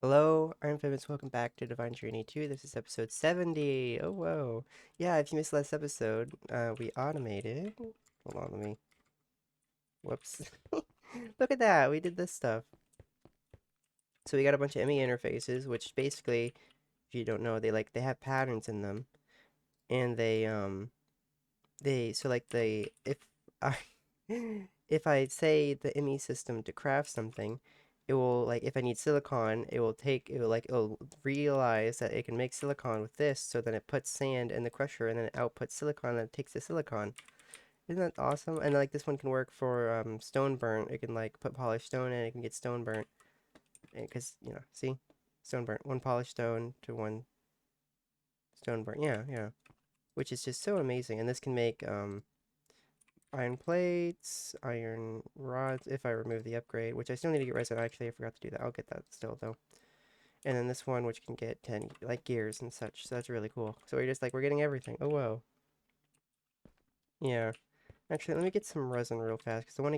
Hello, I'm Famous. Welcome back to Divine Journey 2. This is episode 70. Oh, whoa. Yeah, if you missed last episode, we automated. Hold on, let me. Whoops. Look at that. We did this stuff. So we got a bunch of ME interfaces, which basically, if you don't know, they have patterns in them, and if I if I say the ME system to craft something, it will like if I need silicon, it'll realize that it can make silicon with this, so then it puts sand in the crusher and then it outputs silicon and it takes the silicon. Isn't that awesome? And like this one can work for stone burnt. It can like put polished stone in, it can get stone burnt. Because, see? Stone burnt. One polished stone to one stone burnt. Yeah, yeah. Which is just so amazing. And this can make iron plates, iron rods, if I remove the upgrade, which I still need to get resin. Actually, I forgot to do that. I'll get that still, though. And then this one, which can get 10, like, gears and such. So that's really cool. So we're getting everything. Oh, whoa. Yeah. Actually, let me get some resin real fast, because I want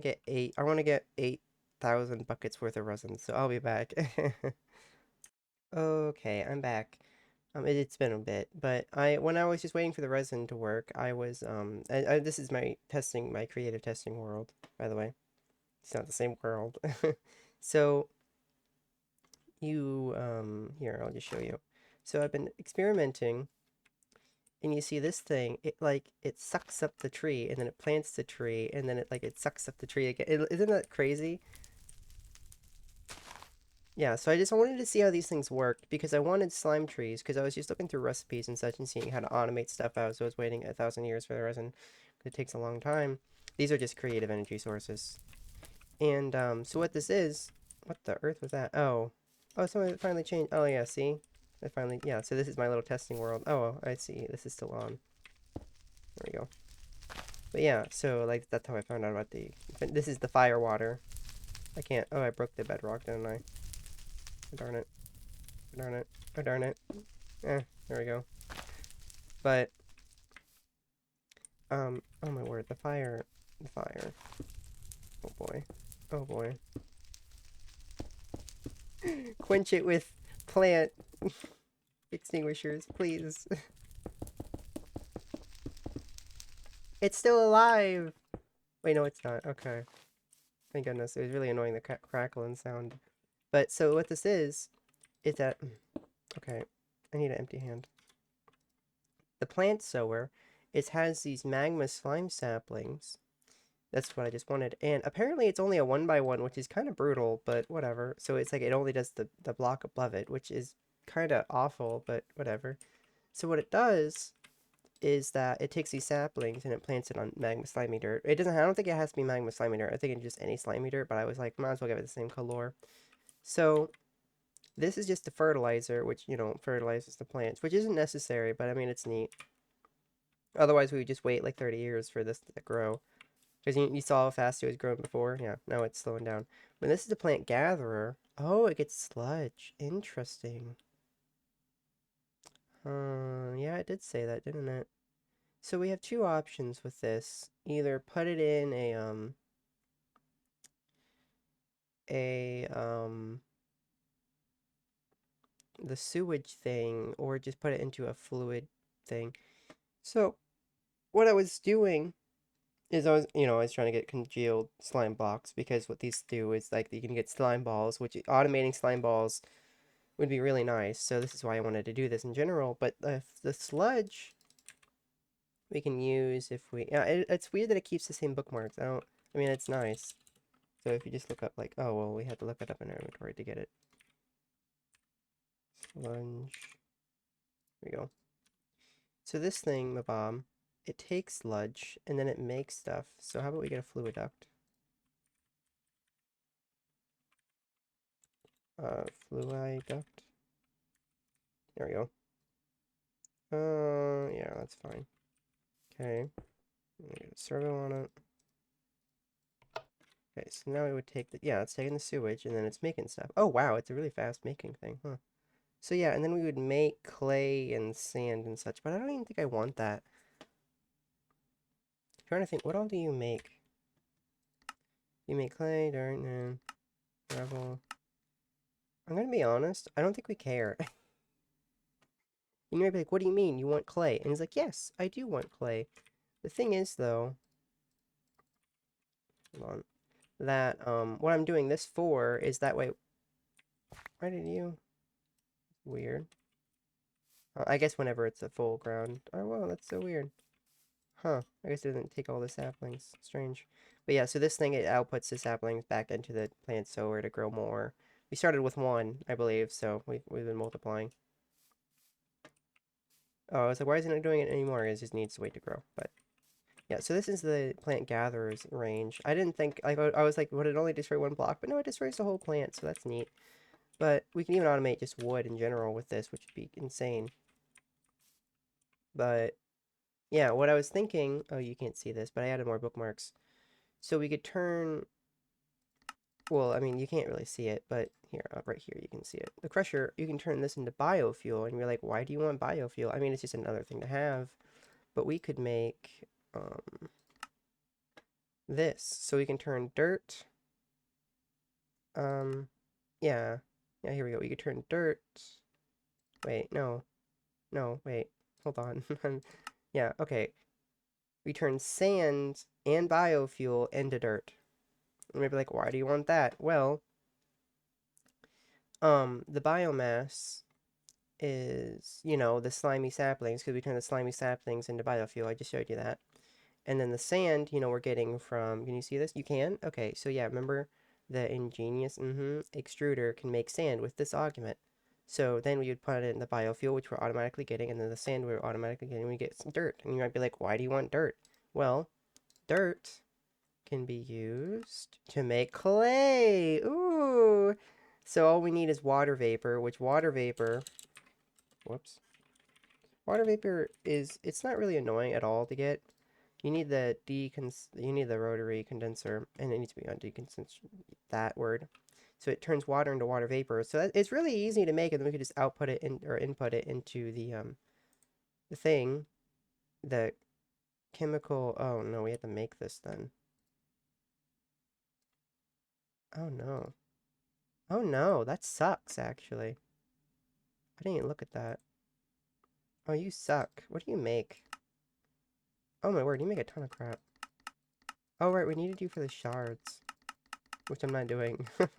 to get 8,000 buckets worth of resin, so I'll be back. Okay, I'm back. It's been a bit, but when I was just waiting for the resin to work, this is my creative testing world, by the way. It's not the same world. So here, I'll just show you. So I've been experimenting, and you see this thing, it sucks up the tree, and then it plants the tree, and then it sucks up the tree again. Isn't that crazy? Yeah, so I just wanted to see how these things worked because I wanted slime trees because I was just looking through recipes and such and seeing how to automate stuff out. So I was waiting 1,000 years for the resin because it takes a long time. These are just creative energy sources. And so what this is, what the earth was that? Oh, someone finally changed. Oh yeah, see, I finally yeah. So this is my little testing world. Oh, I see. This is still on. There we go. But yeah, so like that's how I found out about this is the fire water. I can't. Oh, I broke the bedrock, didn't I? Darn it. Darn it. Oh, darn it. There we go. But, oh my word, the fire. Oh boy. Oh boy. Quench it with plant extinguishers, please. It's still alive! Wait, no, it's not. Okay. Thank goodness. It was really annoying, the crackling sound. But, so what this is that, okay, I need an empty hand. The plant sower, it has these magma slime saplings. That's what I just wanted. And apparently it's only a 1x1, which is kind of brutal, but whatever. So it's like it only does the block above it, which is kind of awful, but whatever. So what it does is that it takes these saplings and it plants it on magma slimy dirt. I don't think it has to be magma slimy dirt. I think it's just any slimy dirt, but I was like, might as well give it the same color. So this is just a fertilizer, which, fertilizes the plants, which isn't necessary, but I mean, it's neat. Otherwise, we would just wait like 30 years for this to grow. Because you saw how fast it was growing before? Yeah, now it's slowing down. When this is the plant gatherer, oh, it gets sludge. Interesting. Yeah, it did say that, didn't it? So we have two options with this. Either put it in a the sewage thing, or just put it into a fluid thing. So, what I was doing is I was trying to get congealed slime blocks because what these do is like you can get slime balls, which automating slime balls would be really nice. So this is why I wanted to do this in general. But the sludge we can use if we yeah, it's weird that it keeps the same bookmarks. I mean it's nice. So if you just look up like oh well we had to look it up in our inventory to get it. Sludge. There we go. So this thing, Mabob, it takes sludge and then it makes stuff. So how about we get a fluid duct? Fluid duct. There we go. Yeah, that's fine. Okay. Get a servo on it. Okay, so now we would take yeah, it's taking the sewage and then it's making stuff. Oh wow, it's a really fast making thing, huh? So yeah, and then we would make clay and sand and such, but I don't even think I want that. I'm trying to think, what all do you make? You make clay, dirt, and gravel. I'm gonna be honest, I don't think we care. You might be like, what do you mean? You want clay? And he's like, yes, I do want clay. The thing is, though, hold on, that, what I'm doing this for is that way. Why did you? Weird. I guess whenever it's a full ground. Oh, well, that's so weird. Huh. I guess it doesn't take all the saplings. Strange. But yeah, so this thing, it outputs the saplings back into the plant sower to grow more. We started with one, I believe, so we've been multiplying. Oh, I was like, why isn't it doing it anymore? It just needs to wait to grow. But yeah, so this is the plant gatherer's range. I didn't think, like, I was like, would it only destroy one block? But no, it destroys the whole plant, so that's neat. But we can even automate just wood in general with this, which would be insane. But yeah, what I was thinking, oh, you can't see this, but I added more bookmarks. So we could turn, well, I mean, you can't really see it, but here, right here, you can see it. The crusher, you can turn this into biofuel, and you're like, why do you want biofuel? I mean, it's just another thing to have, but we could make this. So we can turn dirt, yeah, yeah, here we go. We could turn dirt, wait, no, wait, hold on. Yeah, okay. We turn sand and biofuel into dirt. And maybe like, why do you want that? Well, the biomass is, you know, the slimy saplings, because we turn the slimy saplings into biofuel. I just showed you that. And then the sand, you know, we're getting from, can you see this? You can? Okay, so yeah, remember the ingenious extruder can make sand with this augment. So then we would put it in the biofuel, which we're automatically getting, and then the sand we're automatically getting, we get some dirt. And you might be like, why do you want dirt? Well, dirt can be used to make clay. Ooh. So all we need is water vapor, which water vapor, whoops. Water vapor is, it's not really annoying at all to get. You need you need the rotary condenser, and it needs to be on decondensed, that word. So it turns water into water vapor. So it's really easy to make, and then we could just output it in, or input it into the thing, the chemical. Oh no, we have to make this then. Oh no. Oh no, that sucks actually. I didn't even look at that. Oh, you suck. What do you make? Oh my word, you make a ton of crap. Oh right, we needed you for the shards, which I'm not doing. Can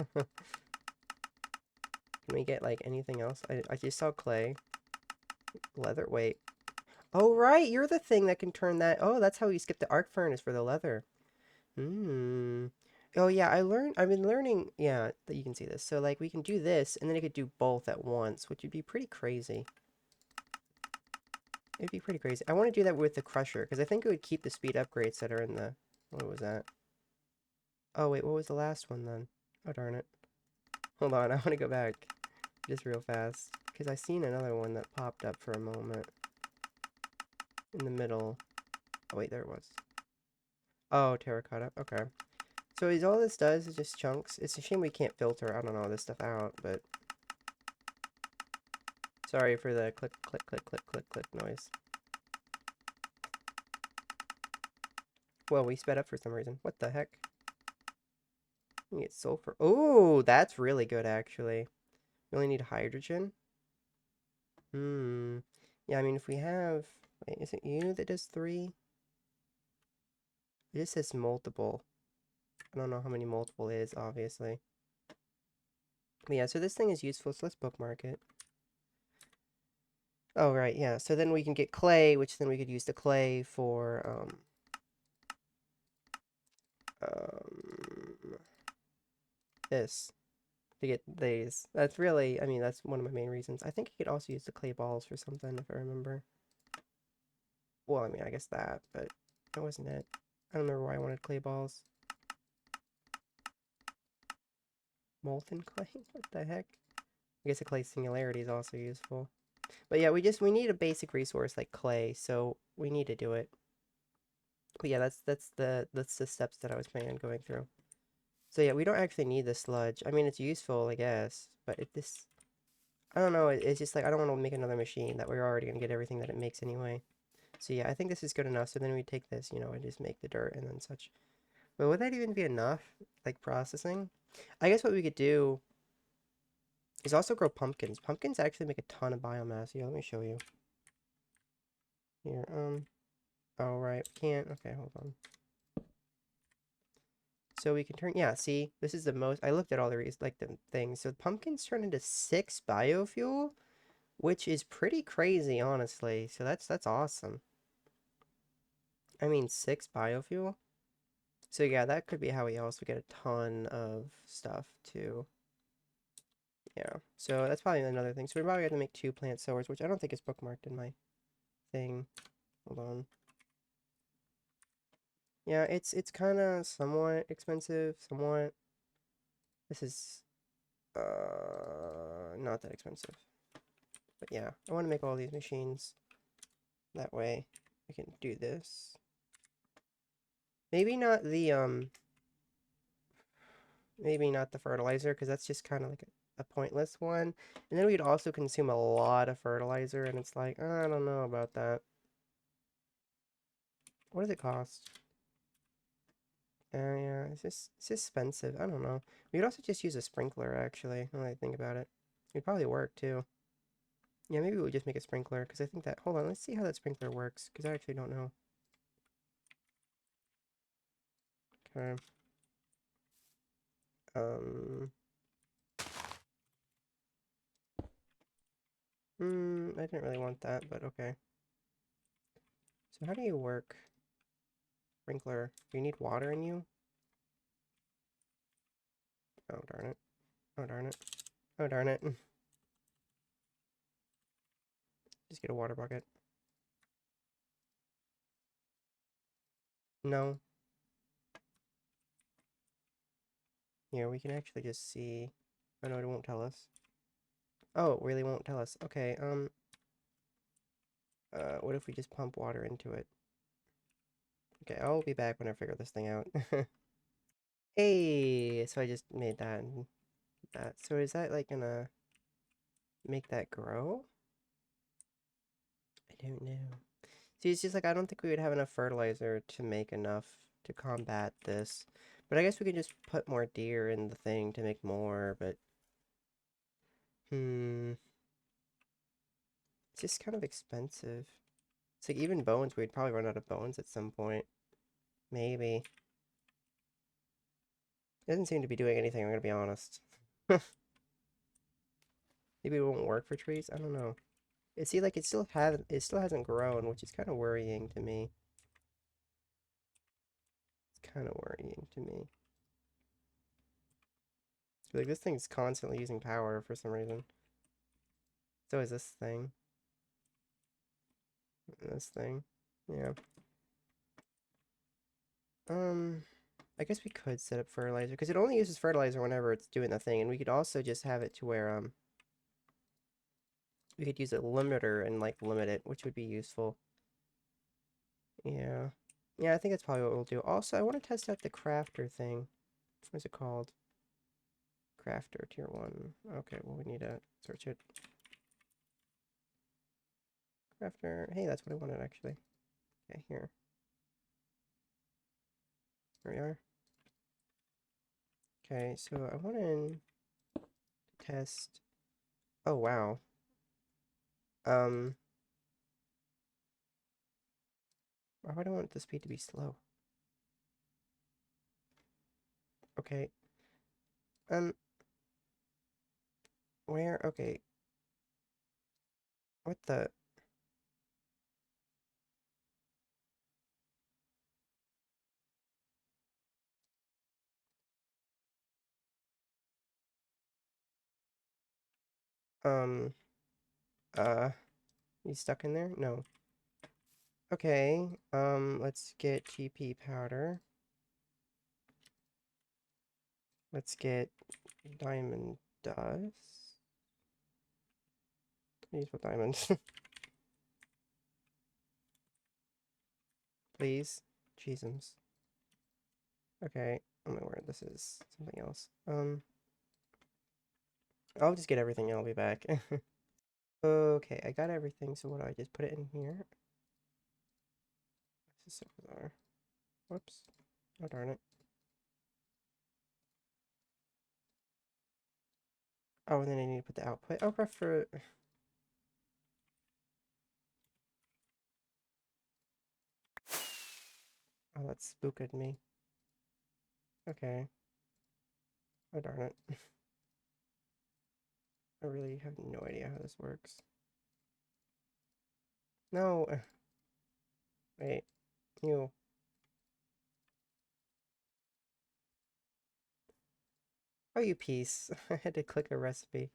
we get like anything else? I just saw clay. Leather, wait. Oh right, you're the thing that can turn that. Oh, that's how you skip the arc furnace for the leather. Hmm. Oh yeah, I've been learning, yeah, that you can see this. So like we can do this and then it could do both at once, which would be pretty crazy. It'd be pretty crazy. I want to do that with the crusher because I think it would keep the speed upgrades that are in the, what was that? Oh wait, what was the last one then? Oh darn it. Hold on, I want to go back just real fast because I seen another one that popped up for a moment in the middle. Oh wait, there it was. Oh, terracotta. Okay. So is all this does is just chunks. It's a shame we can't filter, I don't know, this stuff out, but sorry for the click, click, click, click, click, click noise. Well, we sped up for some reason. What the heck? We get sulfur. Oh, that's really good, actually. We only need hydrogen. Hmm. Yeah, I mean, if we have... Wait, is it you that does 3? It just says multiple. I don't know how many multiple is, obviously. But yeah, so this thing is useful, so let's bookmark it. Oh, right, yeah. So then we can get clay, which then we could use the clay for, this. To get these. That's really, I mean, that's one of my main reasons. I think you could also use the clay balls for something, if I remember. Well, I mean, I guess that, but that wasn't it. I don't remember why I wanted clay balls. Molten clay? What the heck? I guess the clay singularity is also useful. But yeah, we need a basic resource like clay, so we need to do it. But yeah, that's the steps that I was planning on going through. So yeah, we don't actually need the sludge. I mean, it's useful, I guess, but if this, I don't know, it's just like I don't want to make another machine that we're already gonna get everything that it makes anyway. So yeah, I think this is good enough. So then we take this, you know, and just make the dirt and then such. But would that even be enough? Like processing? I guess what we could do These also grow pumpkins. Pumpkins actually make a ton of biomass. Yeah, let me show you. Here, oh, right, we can't. Okay, hold on. So we can turn, yeah, see, this is the most, I looked at all the, like, the things. So pumpkins turn into 6 biofuel, which is pretty crazy, honestly. So that's awesome. I mean, 6 biofuel? So yeah, that could be how we also get a ton of stuff, too. Yeah, so that's probably another thing. So we probably have to make 2 plant sowers, which I don't think is bookmarked in my thing. Hold on. Yeah, it's kind of somewhat expensive, somewhat. This is not that expensive. But yeah, I want to make all these machines. That way I can do this. Maybe not the maybe not the fertilizer, because that's just kind of like a pointless one. And then we'd also consume a lot of fertilizer, and it's like, I don't know about that. What does it cost? Yeah, it's expensive. I don't know. We could also just use a sprinkler, actually, now that I think about it. It'd probably work, too. Yeah, maybe we'll just make a sprinkler, because I think that... Hold on, let's see how that sprinkler works, because I actually don't know. Okay. Um... I didn't really want that, but okay. So how do you work? Sprinkler. Do you need water in you? Oh, darn it. Oh, darn it. Oh, darn it. Just get a water bucket. No. Here, we can actually just see... Oh, no, it won't tell us. Oh, it really won't tell us. Okay, what if we just pump water into it? Okay, I'll be back when I figure this thing out. Hey! So I just made that and that. So is that, like, gonna make that grow? I don't know. See, it's just like, I don't think we would have enough fertilizer to make enough to combat this. But I guess we could just put more deer in the thing to make more, but... It's just kind of expensive. It's like, even bones, we'd probably run out of bones at some point. Maybe. It doesn't seem to be doing anything, I'm gonna be honest. Maybe it won't work for trees? I don't know. It see, like, it still hasn't grown, which is kind of worrying to me. It's kind of worrying to me. Like, this thing's constantly using power for some reason. So is this thing. This thing. Yeah. I guess we could set up fertilizer, because it only uses fertilizer whenever it's doing the thing, and we could also just have it to where, we could use a limiter and, like, limit it, which would be useful. Yeah. Yeah, I think that's probably what we'll do. Also, I want to test out the crafter thing. What's it called? Crafter, tier 1. Okay, well, we need to search it. Crafter. Hey, that's what I wanted, actually. Okay, here. Here we are. Okay, so I want to test... Oh, wow. Um... Why would I want the speed to be slow? Okay. Um... Where? Okay. What the... Um... You stuck in there? No. Okay, let's get GP powder. Let's get diamond dust. Use what diamonds? Please. Jeezums. Okay. Oh my word, this is something else. I'll just get everything and I'll be back. Okay, I got everything, so what do I just put it in here? This is so bizarre. Whoops. Oh darn it. Oh, and then I need to put the output. Oh, prefer. Oh, that spooked me. Okay. Oh, darn it. I really have no idea how this works. No. Wait. You. Oh, you piece. I had to click a recipe.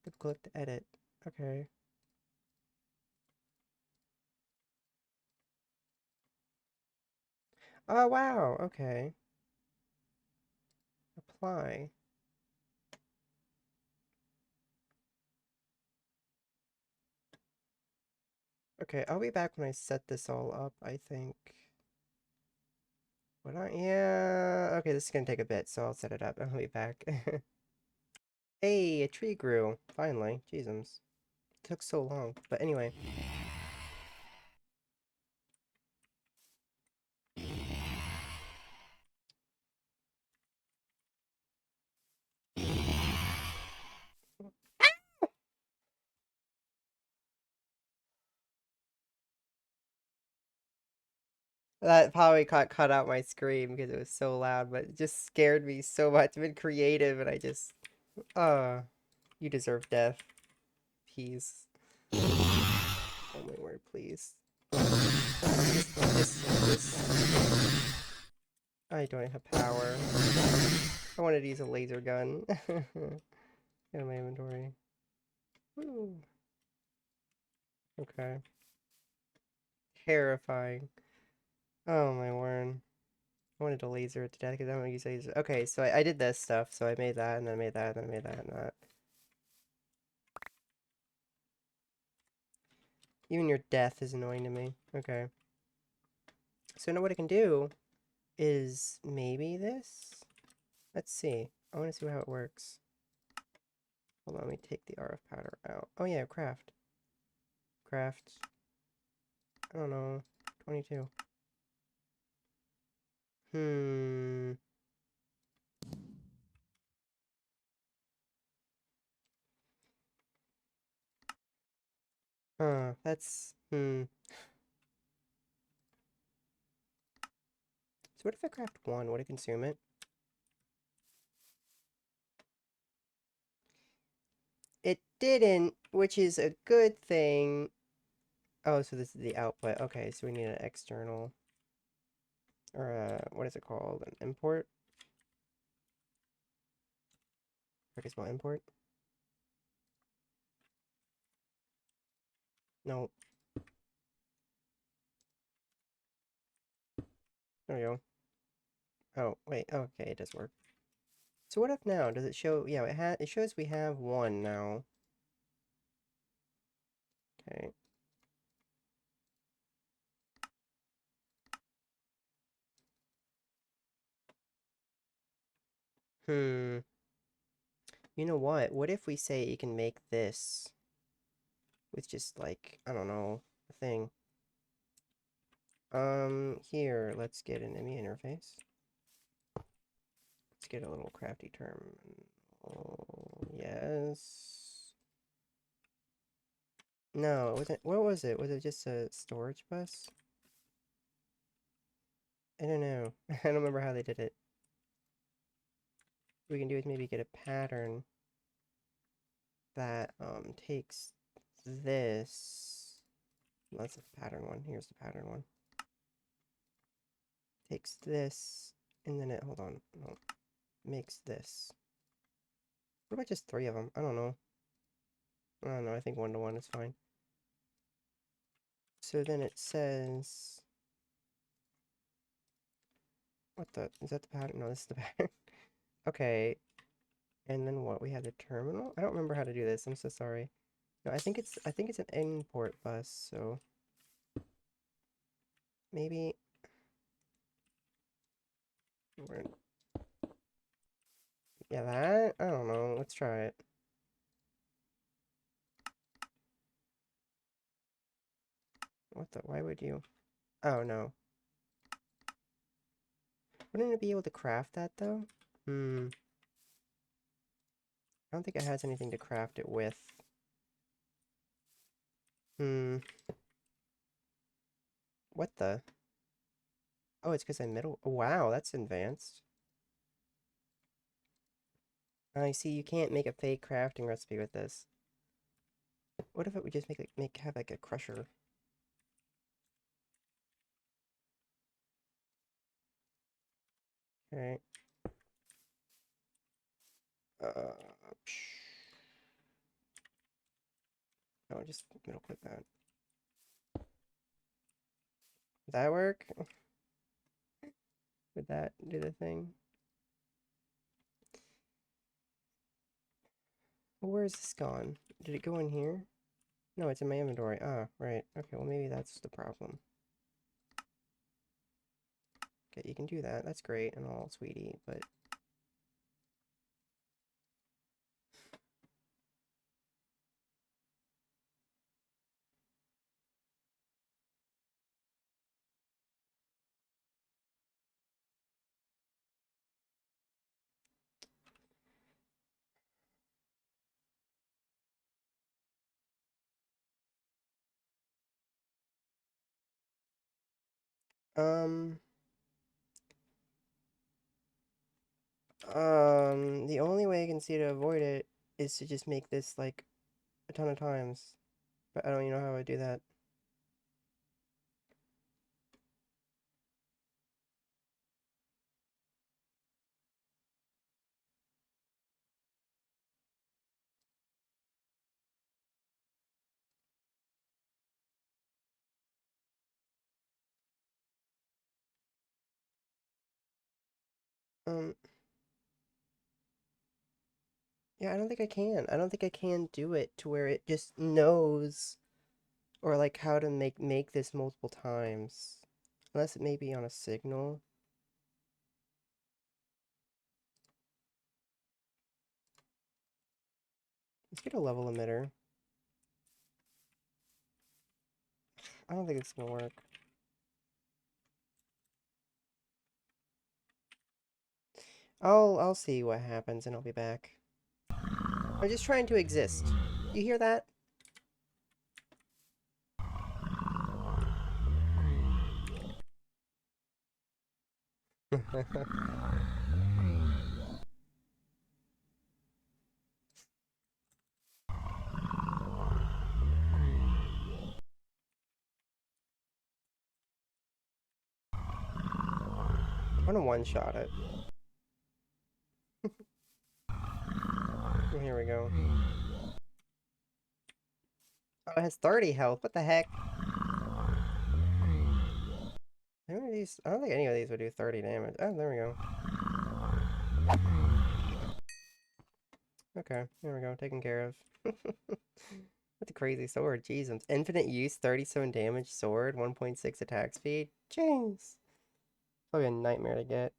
I clicked edit. Okay. Oh, wow. Okay. Apply. Okay, I'll be back when I set this all up, I think. What I, yeah, okay, this is gonna take a bit, so I'll set it up. I'll be back. Hey, a tree grew, finally. Jeezums. It took so long. But anyway. That probably cut out my scream because it was so loud, but it just scared me so much. I've been creative and I just, uh, you deserve death. Peace. Oh my word, please. Just. I don't have power. I wanted to use a laser gun. Get in my inventory. Woo. Okay. Terrifying. Oh my word. I wanted to laser it to death because I don't use laser. Okay, so I did this stuff. So I made that, and then I made that, and then I made that, and that. Even your death is annoying to me. Okay. So now what I can do is maybe this? Let's see. I want to see how it works. Hold on, let me take the RF powder out. Oh yeah, craft. Craft. I don't know. 22. Hmm. Huh. That's... Hmm. So what if I craft one? Would it consume it? It didn't, which is a good thing. Oh, so this is the output. Okay, so we need an external, or what is it called? An import? I guess we'll import. No. There we go. Oh, wait. Okay, it does work. So what if now? Does it show? Yeah, it shows we have one now. Okay. Hmm. You know what? What if we say you can make this with just like, I don't know, a thing. Here, let's get an IMI interface. Let's get a little crafty term. Oh, yes. No, it wasn't. What was it? Was it just a storage bus? I don't know. I don't remember how they did it. What we can do is maybe get a pattern that takes this. That's the pattern one. Here's the pattern one. Takes this, and then it, hold on, no, makes this. What about just three of them? I don't know. I don't know. I think 1-to-1 is fine. So then it says, what the, is that the pattern? No, this is the pattern. Okay, and then what? We have the terminal? I don't remember how to do this. I'm so sorry. No, I think it's an import bus, so maybe yeah, that? I don't know. Let's try it. What the, why would you? Oh no. Wouldn't it be able to craft that though? Hmm. I don't think it has anything to craft it with. Hmm. What the? Oh, it's because I'm middle. Wow, that's advanced. I see. You can't make a fake crafting recipe with this. What if it would just have like a crusher? All right. Uh. No, just middle click that. Would that work? Would that do the thing? Well, where is this gone? Did it go in here? No, it's in my inventory. Ah, right. Okay, well maybe that's the problem. Okay, you can do that. That's great and all, sweetie, but um the only way I can see to avoid it is to just make this like a ton of times. But I don't even know how I do that. Um yeah, I don't think I can. I don't think I can do it to where it just knows or like how to make this multiple times. Unless it may be on a signal. Let's get a level emitter. I don't think it's gonna work. I'll see what happens and I'll be back. I'm just trying to exist. You hear that? I'm gonna one-shot it. Oh, here we go. Oh, it has 30 health. What the heck? How many of these? I don't think any of these would do 30 damage. Oh, there we go. Okay, there we go. Taken care of. That's a crazy sword. Jeez, infinite use, 37 damage sword, 1.6 attack speed. Jeez. Probably a nightmare to get.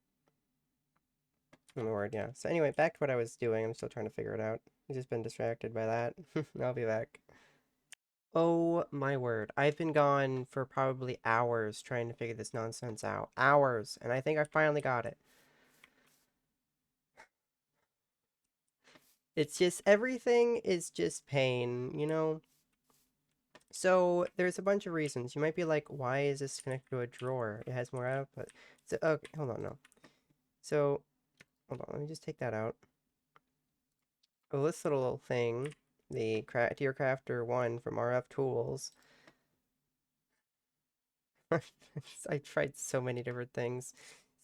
Oh my word, yeah. So anyway, back to what I was doing. I'm still trying to figure it out. I've just been distracted by that. I'll be back. Oh my word. I've been gone for probably hours trying to figure this nonsense out. Hours. And I think I finally got it. It's just, everything is just pain, you know? So there's a bunch of reasons. You might be like, why is this connected to a drawer? It has more output. So, okay, hold on, no. So, hold on, let me just take that out. Oh, this little thing, the Tier Crafter 1 from RF Tools. I tried so many different things.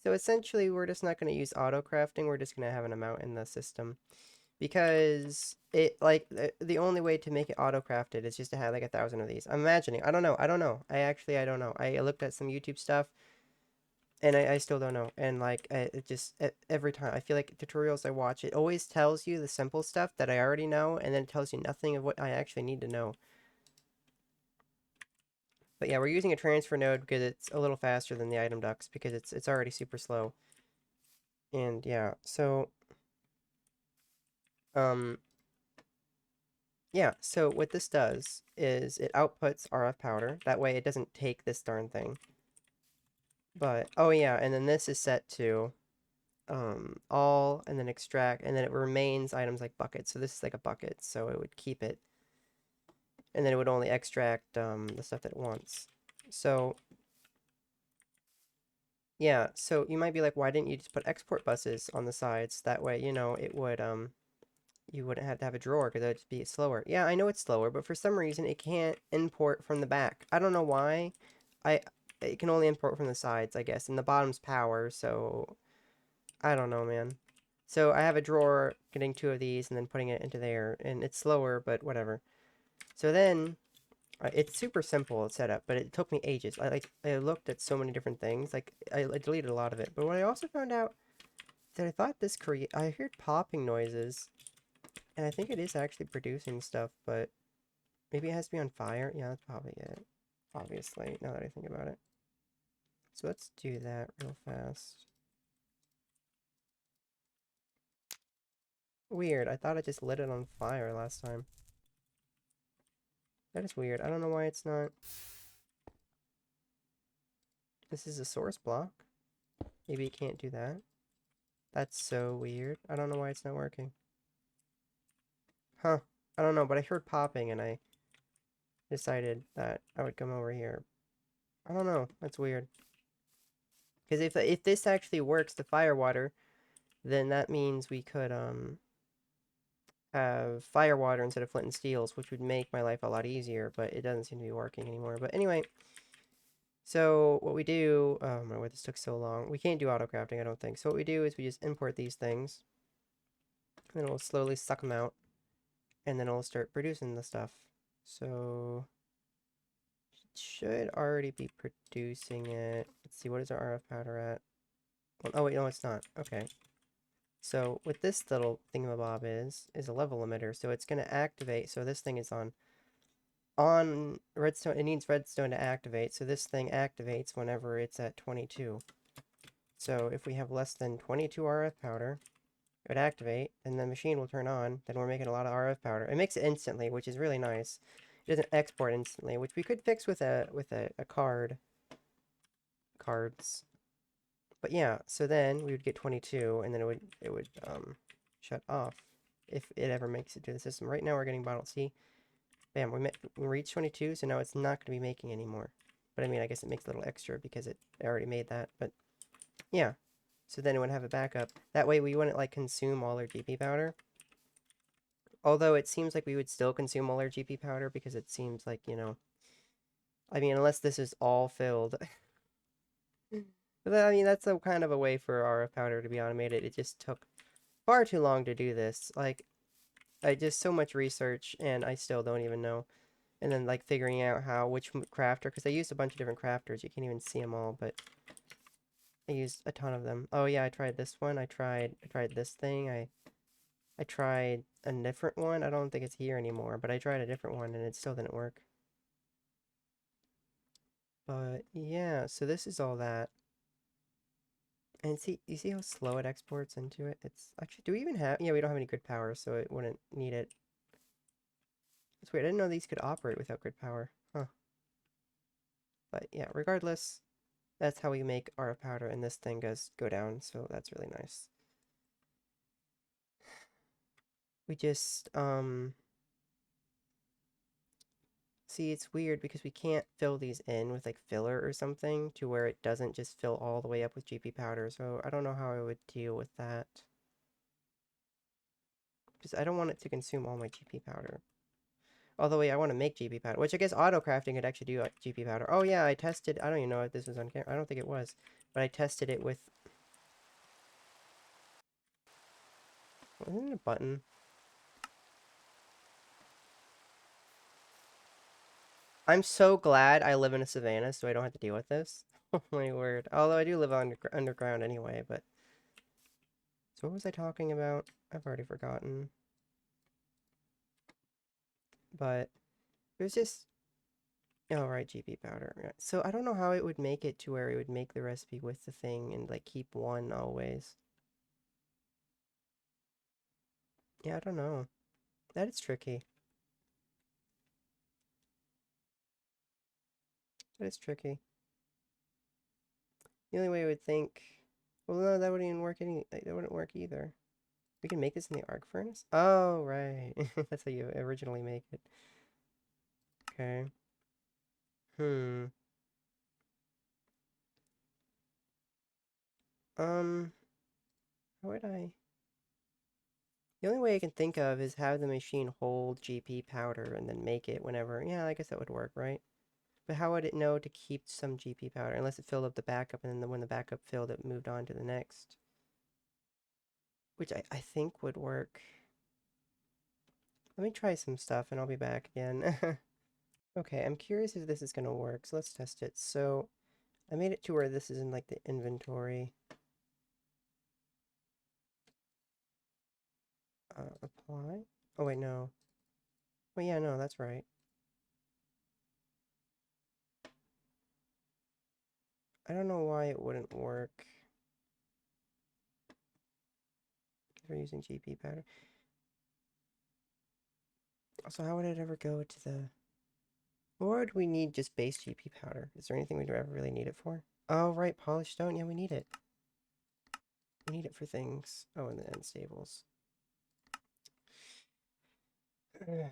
So essentially, we're just not going to use auto crafting. We're just going to have an amount in the system. Because it, like, the only way to make it auto crafted is just to have like 1,000 of these. I'm imagining. I don't know. I don't know. I don't know. I looked at some YouTube stuff and I still don't know. And like, it just, every time, I feel like tutorials I watch, it always tells you the simple stuff that I already know, and then it tells you nothing of what I actually need to know. But yeah, we're using a transfer node because it's a little faster than the item ducts because it's already super slow. And yeah, so um yeah, so what this does is it outputs RF powder. That way it doesn't take this darn thing. But oh yeah, and then this is set to all, and then extract, and then it remains items like buckets. So this is like a bucket, so it would keep it, and then it would only extract the stuff that it wants. So yeah, so you might be like, why didn't you just put export buses on the sides? That way, you know, it would you wouldn't have to have a drawer because it would just be slower. Yeah, I know it's slower, but for some reason it can't import from the back. I don't know why. I it can only import from the sides, I guess, and the bottom's power, so I don't know, man. So I have a drawer getting two of these and then putting it into there, and it's slower, but whatever. So then it's super simple setup, but it took me ages. I looked at so many different things. Like I deleted a lot of it. But what I also found out that I thought this I heard popping noises, and I think it is actually producing stuff, but maybe it has to be on fire. Yeah, that's probably it. Obviously, now that I think about it. So let's do that real fast. Weird. I thought I just lit it on fire last time. That is weird. I don't know why it's not. This is a source block. Maybe you can't do that. That's so weird. I don't know why it's not working. Huh. I don't know, but I heard popping and I decided that I would come over here. I don't know. That's weird. Because if this actually works, the fire water, then that means we could have fire water instead of flint and steels, which would make my life a lot easier, but it doesn't seem to be working anymore. But anyway, so what we do, oh my word, this took so long. We can't do auto crafting, I don't think. So what we do is we just import these things, and then we'll slowly suck them out, and then it'll start producing the stuff. So it should already be producing it. Let's see, what is our RF powder at? Well, oh wait, no, it's not. Okay. So what this little thingamabob is a level limiter. So it's going to activate. So this thing is on redstone. It needs redstone to activate. So this thing activates whenever it's at 22. So if we have less than 22 RF powder, it would activate, and the machine will turn on. Then we're making a lot of RF powder. It makes it instantly, which is really nice. It doesn't export instantly, which we could fix with a cards. But yeah, so then we would get 22, and then it would shut off if it ever makes it to the system. Right now we're getting bottle C. Bam, we reached 22, so now it's not going to be making anymore. But I mean, I guess it makes a little extra because it already made that. But yeah, so then it would have a backup. That way we wouldn't like consume all our GP powder. Although it seems like we would still consume all our GP powder because it seems like, you know, I mean, unless this is all filled. But I mean, that's a kind of a way for RF powder to be automated. It just took far too long to do this. Like, I just so much research and I still don't even know. And then like figuring out which crafter, because I used a bunch of different crafters. You can't even see them all, but I used a ton of them. Oh yeah, I tried this one. I tried this thing. I tried a different one. I don't think it's here anymore, but I tried a different one and it still didn't work. But yeah, so this is all that. And see, you see how slow it exports into it? It's actually, do we even have, yeah, we don't have any grid power, so it wouldn't need it. It's weird, I didn't know these could operate without grid power. Huh. But yeah, regardless, that's how we make our powder, and this thing does go down, so that's really nice. We just, see, it's weird because we can't fill these in with like filler or something to where it doesn't just fill all the way up with GP powder, so I don't know how I would deal with that. Because I don't want it to consume all my GP powder. Although, wait, I want to make GP powder, which I guess auto crafting could actually do like GP powder. Oh yeah, I tested, I don't even know if this was on camera. I don't think it was, but I tested it with, wasn't it a button? I'm so glad I live in a savannah so I don't have to deal with this. Oh my word. Although I do live underground anyway, but... So what was I talking about? I've already forgotten. But it was just... Oh, right, GP powder. Right. So I don't know how it would make it to where it would make the recipe with the thing and like keep one always. Yeah, I don't know. That is tricky. That is tricky. The only way I would think... Well, no, that wouldn't even work that wouldn't work either. We can make this in the arc furnace? Oh, right. That's how you originally make it. Okay. Hmm. How would I? The only way I can think of is have the machine hold GP powder and then make it whenever. Yeah, I guess that would work, right? But how would it know to keep some GP powder? Unless it filled up the backup and then when the backup filled, it moved on to the next. Which I think would work. Let me try some stuff and I'll be back again. Okay, I'm curious if this is going to work, so let's test it. So I made it to where this is in like the inventory. Apply? Oh wait, no. Oh yeah, no, that's right. I don't know why it wouldn't work. We're using GP powder. Also, how would it ever go to the... Or would we need just base GP powder? Is there anything we'd ever really need it for? Oh, right, polished stone. Yeah, we need it. We need it for things. Oh, and the end stables. I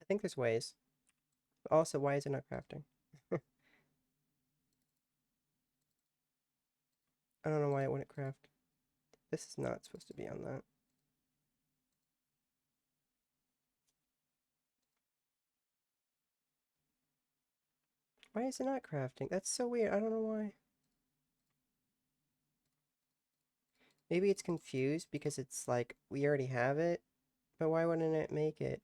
think there's ways. Also, why is it not crafting? I don't know why it wouldn't craft. This is not supposed to be on that. Why is it not crafting? That's so weird. I don't know why. Maybe it's confused because it's like, we already have it, but why wouldn't it make it?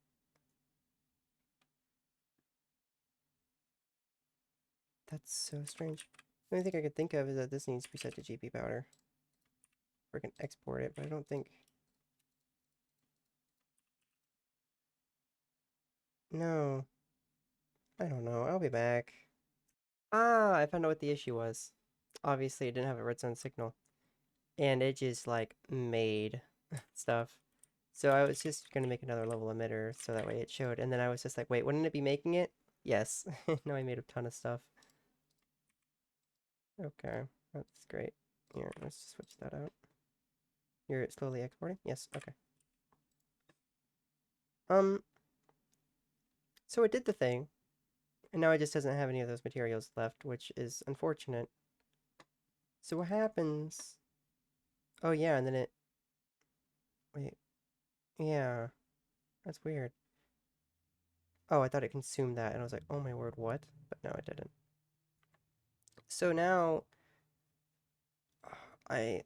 That's so strange. The only thing I could think of is that this needs to be set to GP powder. Or I can export it, but I don't think... No. I don't know. I'll be back. Ah, I found out what the issue was. Obviously, it didn't have a redstone signal. And it just, like, made stuff. So I was just gonna make another level emitter so that way it showed. And then I was just like, wait, wouldn't it be making it? Yes. Now I made a ton of stuff. Okay, that's great. Here, let's switch that out. You're slowly exporting? Yes, okay. Um, so it did the thing. And now it just doesn't have any of those materials left, which is unfortunate. So what happens? Oh yeah, and then it... Wait. Yeah, that's weird. Oh, I thought it consumed that, and I was like, oh my word, what? But no, it didn't. So now... I...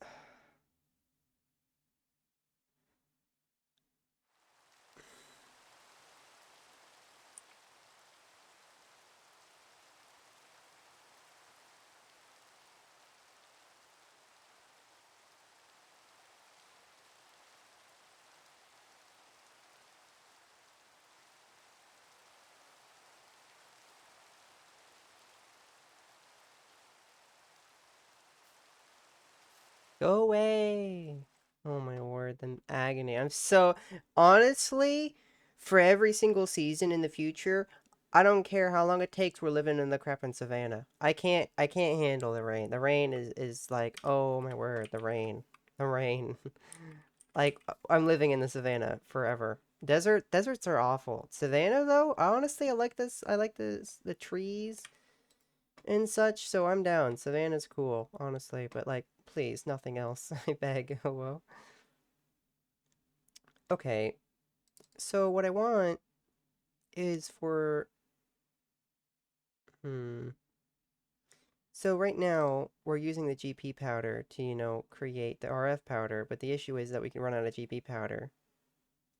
Go away! Oh my word, the agony. I'm so... Honestly, for every single season in the future, I don't care how long it takes, we're living in the crappin' savannah. I can't handle the rain. The rain is like, oh my word, the rain. The rain. Like, I'm living in the savannah forever. Deserts are awful. Savannah, though, honestly, I like this. I like the trees and such, so I'm down. Savannah's cool, honestly, but like, please, nothing else. I beg. Oh well. Okay, so what I want is for hmm. So right now we're using the GP powder to, create the RF powder, but the issue is that we can run out of GP powder.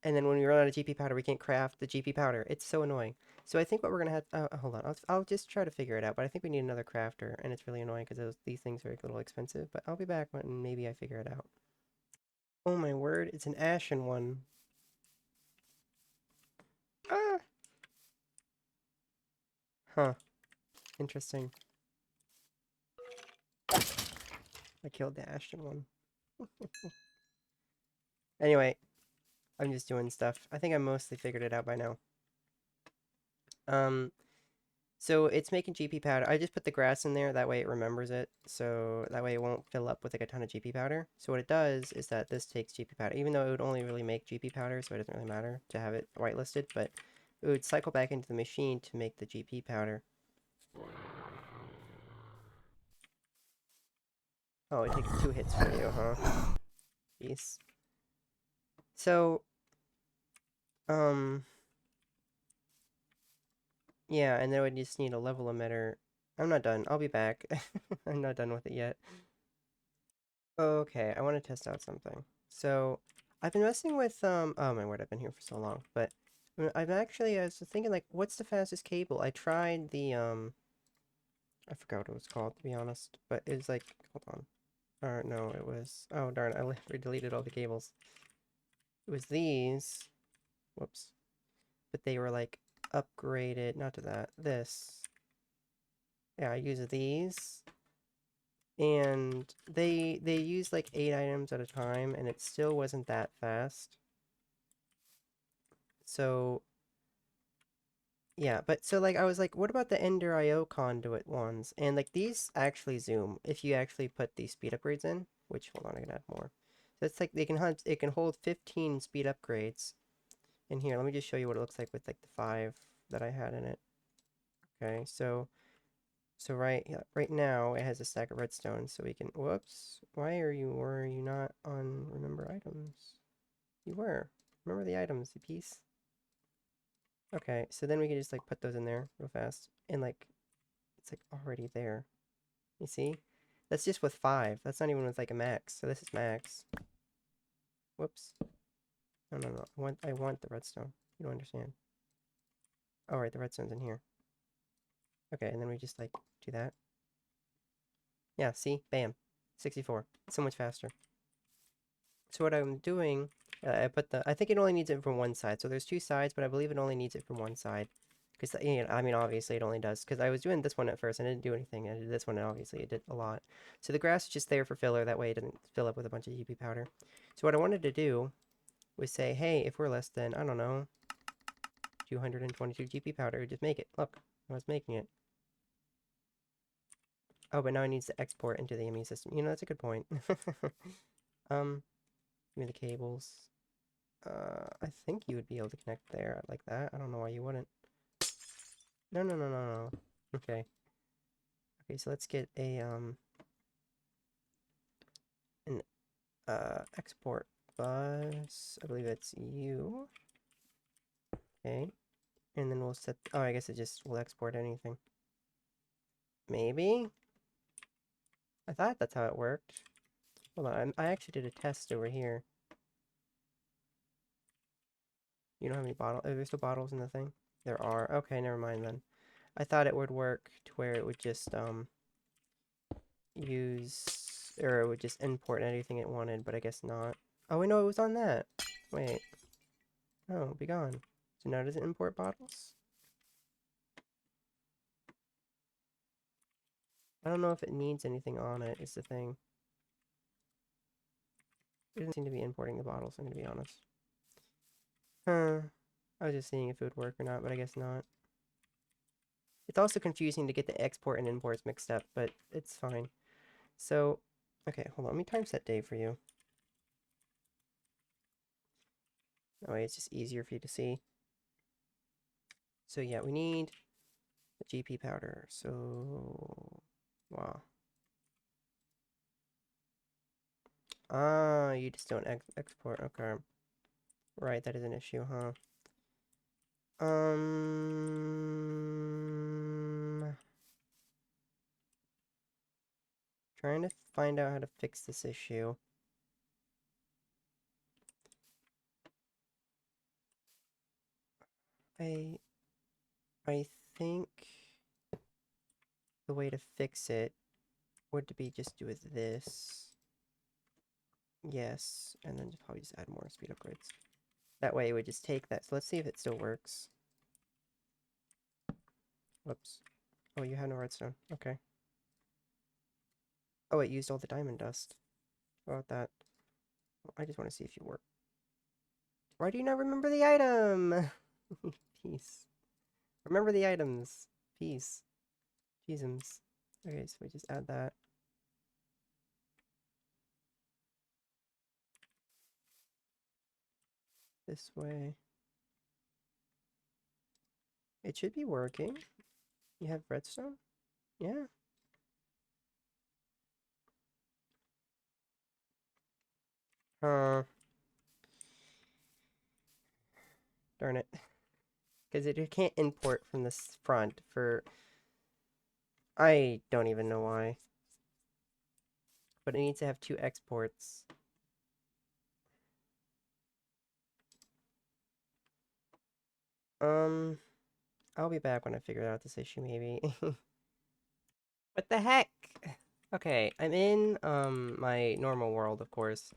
And then when we run out of GP powder, we can't craft the GP powder. It's so annoying. So I think what we're gonna have. Hold on. I'll just try to figure it out. But I think we need another crafter, and it's really annoying because these things are a little expensive. But I'll be back when maybe I figure it out. Oh my word! It's an ashen one. Ah. Huh. Interesting. I killed the ashen one. Anyway, I'm just doing stuff. I think I mostly figured it out by now. Um. So it's making GP powder. I just put the grass in there, that way it remembers it. So that way it won't fill up with like a ton of GP powder. So what it does is that this takes GP powder, even though it would only really make GP powder, so it doesn't really matter to have it whitelisted, but it would cycle back into the machine to make the GP powder. Oh, it takes 2 hits for you, huh? Jeez. So, um, yeah, and then we just need a level emitter. I'm not done. I'll be back. I'm not done with it yet. Okay, I want to test out something. So, I've been messing with, oh my word, I've been here for so long, but I was thinking, like, what's the fastest cable? I tried the, I forgot what it was called, to be honest, but it was like, hold on. Or, no, it was, oh darn, I deleted all the cables. It was these, whoops, but they were, like, upgraded, not to that, this. Yeah, I use these, and they use like 8 items at a time, and it still wasn't that fast. So yeah, but so like I was like, what about the Ender IO conduit ones? And like these actually zoom if you actually put these speed upgrades in, which hold on, I can add more. So it's like they can hunt, it can hold 15 speed upgrades. And here, let me just show you what it looks like with like the 5 that I had in it. Okay, so right now it has a stack of redstone, so we can, whoops, why were you not on remember items? You were. Remember the items, you piece. Okay, so then we can just like put those in there real fast, and like it's like already there. You see? That's just with 5. That's not even with like a max. So this is max. Whoops. No, no, no. I want the redstone. You don't understand. Oh, right, the redstone's in here. Okay, and then we just like do that. Yeah, see? Bam. 64. So much faster. So what I'm doing, I think it only needs it from one side. So there's 2 sides, but I believe it only needs it from one side. Because, you know, I mean, obviously it only does. Because I was doing this one at first and it didn't do anything. I did this one and obviously it did a lot. So the grass is just there for filler. That way it doesn't fill up with a bunch of GP powder. So what I wanted to do was say, hey, if we're less than, I don't know, 222 GP powder, just make it. Look, I was making it. Oh, but now it needs to export into the immune system. You know, that's a good point. Give me the cables. I think you would be able to connect there like that. I don't know why you wouldn't. No, no, no, no, no. Okay. Okay, so let's get an export bus. I believe that's you. Okay. And then we'll set, oh, I guess it just will export anything. Maybe? I thought that's how it worked. Hold on, I actually did a test over here. You don't have any bottles? Are there still bottles in the thing? There are. Okay, never mind then. I thought it would work to where it would just, use, or it would just import anything it wanted, but I guess not. Oh, wait, no, it was on that. Wait. Oh, be gone. So now does it import bottles? I don't know if it needs anything on it, is the thing. It doesn't seem to be importing the bottles, I'm gonna be honest. Huh. I was just seeing if it would work or not, but I guess not. It's also confusing to get the export and imports mixed up, but it's fine. So, okay, hold on. Let me time set day for you. That way it's just easier for you to see. So yeah, we need the GP powder. So, wow. Ah, you just don't export. Okay. Right, that is an issue, huh? Trying to find out how to fix this issue. I think the way to fix it would be just do with this. Yes, and then just probably just add more speed upgrades. That way it would just take that. So let's see if it still works. Whoops. Oh, you have no redstone. Okay. Oh, it used all the diamond dust. How about that? I just want to see if you work. Why do you not remember the item? Peace. Remember the items. Peas. Cheesums. Okay, so we just add that. This way. It should be working. You have redstone? Yeah. Darn it. Because it can't import from this front for... I don't even know why. But it needs to have 2 exports. I'll be back when I figure out this issue, maybe. What the heck? Okay, I'm in, my normal world, of course.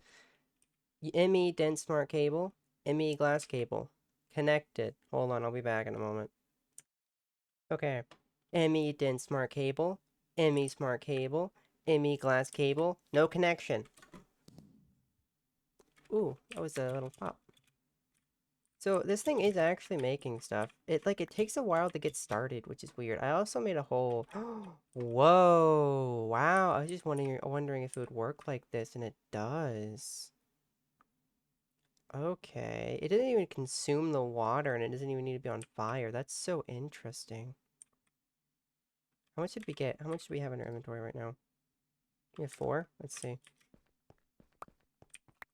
ME dense smart cable, ME glass cable. Connected. Hold on, I'll be back in a moment. Okay. ME dense smart cable, ME smart cable, ME glass cable. No connection. Ooh, that was a little pop. So this thing is actually making stuff. It takes a while to get started, which is weird. I also made a whole whoa, wow. I was just wondering if it would work like this, and it does. Okay. It doesn't even consume the water, and it doesn't even need to be on fire. That's so interesting. How much did we get? How much do we have in our inventory right now? We have 4? Let's see.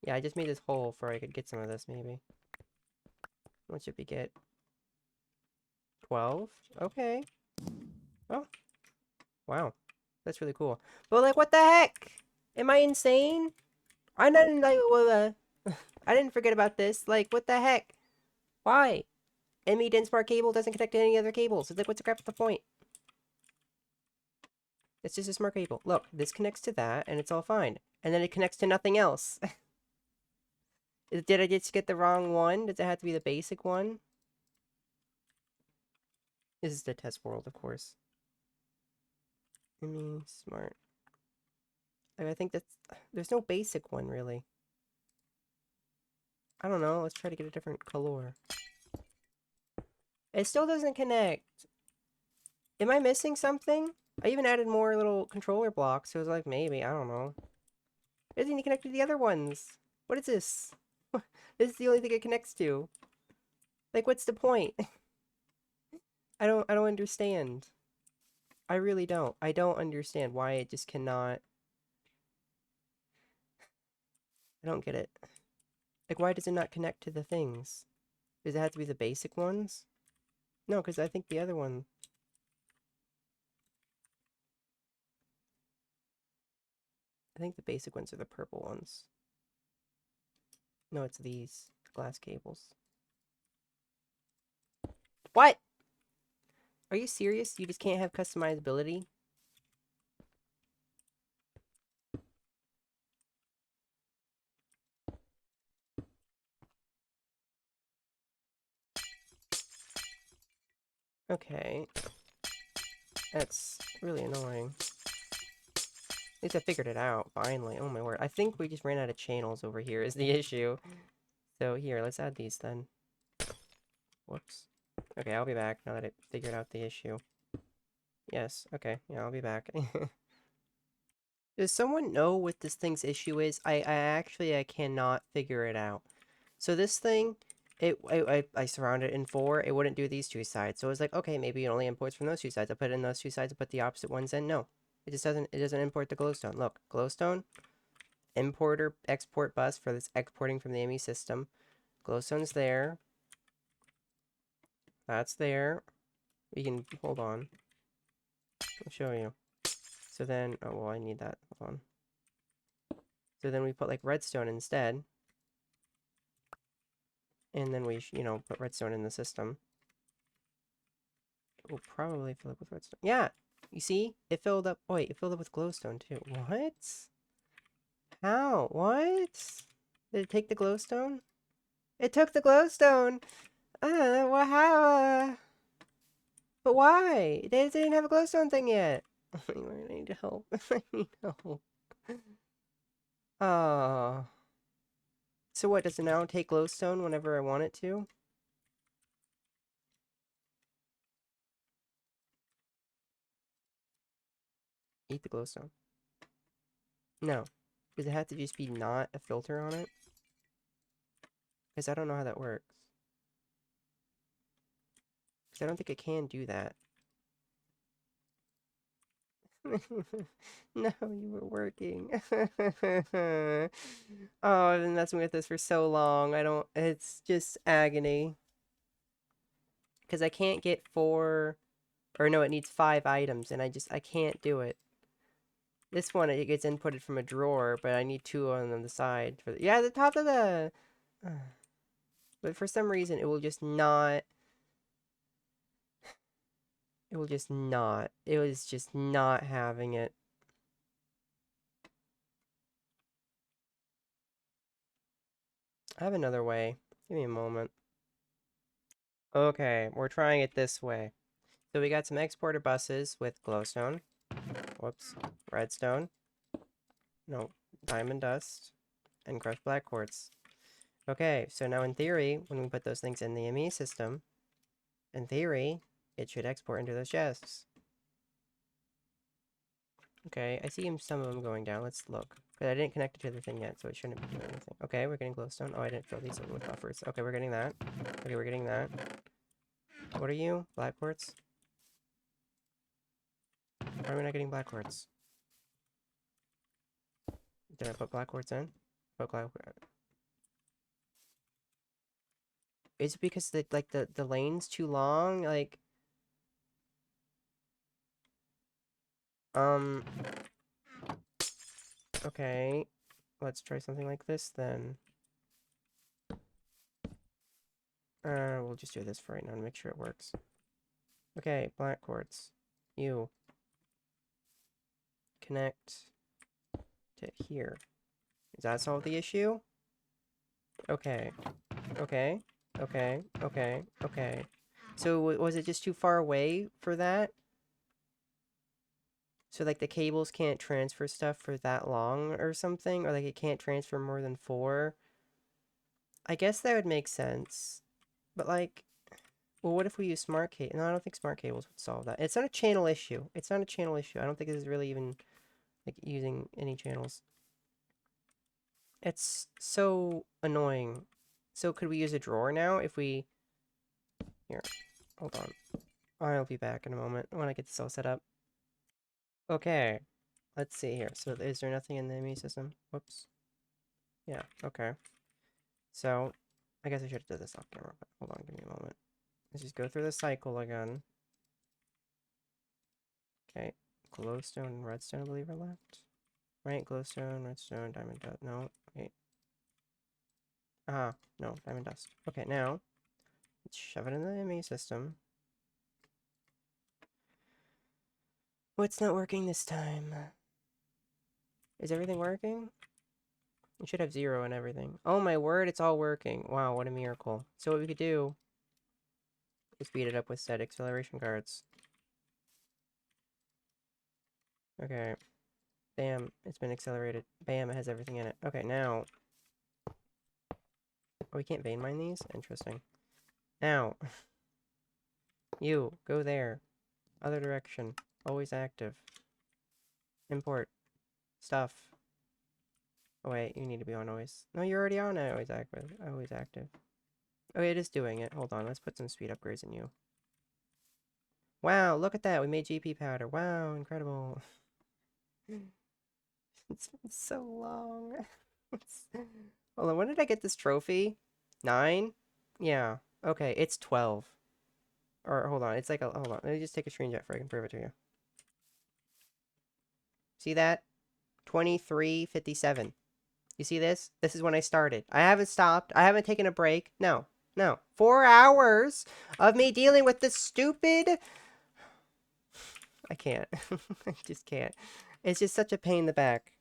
Yeah, I just made this hole for I could get some of this, maybe. How much did we get? 12? Okay. Oh, wow. That's really cool. But, like, what the heck? Am I insane? I didn't, like, well, I didn't forget about this. Like, what the heck? Why? ME dense smart cable doesn't connect to any other cables. It's like, what's the crap the point? It's just a smart cable. Look, this connects to that, and it's all fine. And then it connects to nothing else. Did I just get the wrong one? Does it have to be the basic one? This is the test world, of course. Smart. Like, I think that's... There's no basic one, really. I don't know. Let's try to get a different color. It still doesn't connect. Am I missing something? I even added more little controller blocks, so it was like, maybe. I don't know. It doesn't even connect to the other ones. What is this? This is the only thing it connects to. Like, what's the point? I don't understand. I really don't. I don't understand why it just cannot... I don't get it. Like, why does it not connect to the things? Does it have to be the basic ones? No, because I think the other one... I think the basic ones are the purple ones. No, it's these glass cables. What? Are you serious? You just can't have customizability? Okay. That's really annoying. At least I figured it out, finally. Oh my word. I think we just ran out of channels over here is the issue. So here, let's add these then. Whoops. Okay, I'll be back now that I figured out the issue. Yes, okay. Yeah, I'll be back. Does someone know what this thing's issue is? I cannot figure it out. So this thing, I surrounded it in 4. It wouldn't do these 2 sides. So I was like, okay, maybe it only imports from those 2 sides. I put it in those 2 sides. I put the opposite ones in. No, it just doesn't. It doesn't import the glowstone. Look, glowstone, importer, export bus for this exporting from the ME system. Glowstone's there. That's there. We can hold on. I'll show you. So then, oh well, I need that. Hold on. So then we put like redstone instead. And then we, put redstone in the system. We'll probably fill it with redstone. Yeah! You see? It filled up. Oh, wait, it filled up with glowstone too. What? How? What? Did it take the glowstone? It took the glowstone! I don't know. What? How? But why? They didn't have a glowstone thing yet. I need help. I need help. Oh. So what, does it now take glowstone whenever I want it to? Eat the glowstone. No. Does it have to just be not a filter on it? Because I don't know how that works. Because I don't think it can do that. No, you were working. Oh, I've been messing with this for so long. It's just agony. Because I can't get 4, or no, it needs 5 items, and I can't do it. This one, it gets inputted from a drawer, but I need 2 on the side. Yeah, the top of the... But for some reason, it was just not having it. I have another way. Give me a moment. Okay, we're trying it this way. So we got some exporter buses with glowstone. Whoops. Redstone. No, diamond dust. And crushed black quartz. Okay, so now in theory, when we put those things in the ME system, in theory, it should export into those chests. Okay, I see some of them going down. Let's look. Because I didn't connect it to the thing yet, so it shouldn't be doing anything. Okay, we're getting glowstone. Oh, I didn't fill these in with buffers. Okay, we're getting that. Okay, we're getting that. What are you? Black quartz? Why are we not getting black quartz? Did I put black quartz in? Put black... Is it because the lane's too long? Like... Okay. Let's try something like this, then. We'll just do this for right now and make sure it works. Okay, black quartz. You. Connect to here. Does that solve the issue? Okay. Okay. Okay. Okay. Okay. So, was it just too far away for that? So, like, the cables can't transfer stuff for that long or something? Or, like, it can't transfer more than 4? I guess that would make sense. But, like... Well, what if we use smart cable? No, I don't think smart cables would solve that. It's not a channel issue. It's not a channel issue. I don't think this is really even, like, using any channels. It's so annoying. So could we use a drawer now if we... Here, hold on. I'll be back in a moment when I get this all set up. Okay, let's see here. So is there nothing in the ME system? Whoops. Yeah, okay. So, I guess I should have done this off camera, but hold on, give me a moment. Let's just go through the cycle again. Okay, glowstone and redstone, I believe, are left. Right, glowstone, redstone, diamond dust. No, wait. Ah, no, diamond dust. Okay, now, let's shove it in the ME system. What's not working this time? Is everything working? It should have 0 and everything. Oh my word, it's all working. Wow, what a miracle. So what we could do is speed it up with set acceleration cards. Okay. Bam, it's been accelerated. Bam, it has everything in it. Okay, now... Oh, we can't vein mine these? Interesting. Now, you, go there. Other direction. Always active. Import. Stuff. Oh wait, you need to be on always. No, you're already on always active. Always active. Okay, it is doing it. Hold on, let's put some speed upgrades in you. Wow, look at that. We made GP powder. Wow, incredible. It's been so long. Hold on, when did I get this trophy? 9? Yeah. Okay, it's 12. Or, hold on, it's like a... Hold on, let me just take a screenshot so I can prove it to you. See that? 23:57. You see this? This is when I started. I haven't stopped. I haven't taken a break. No. No. 4 hours of me dealing with this stupid... I can't. I just can't. It's just such a pain in the back.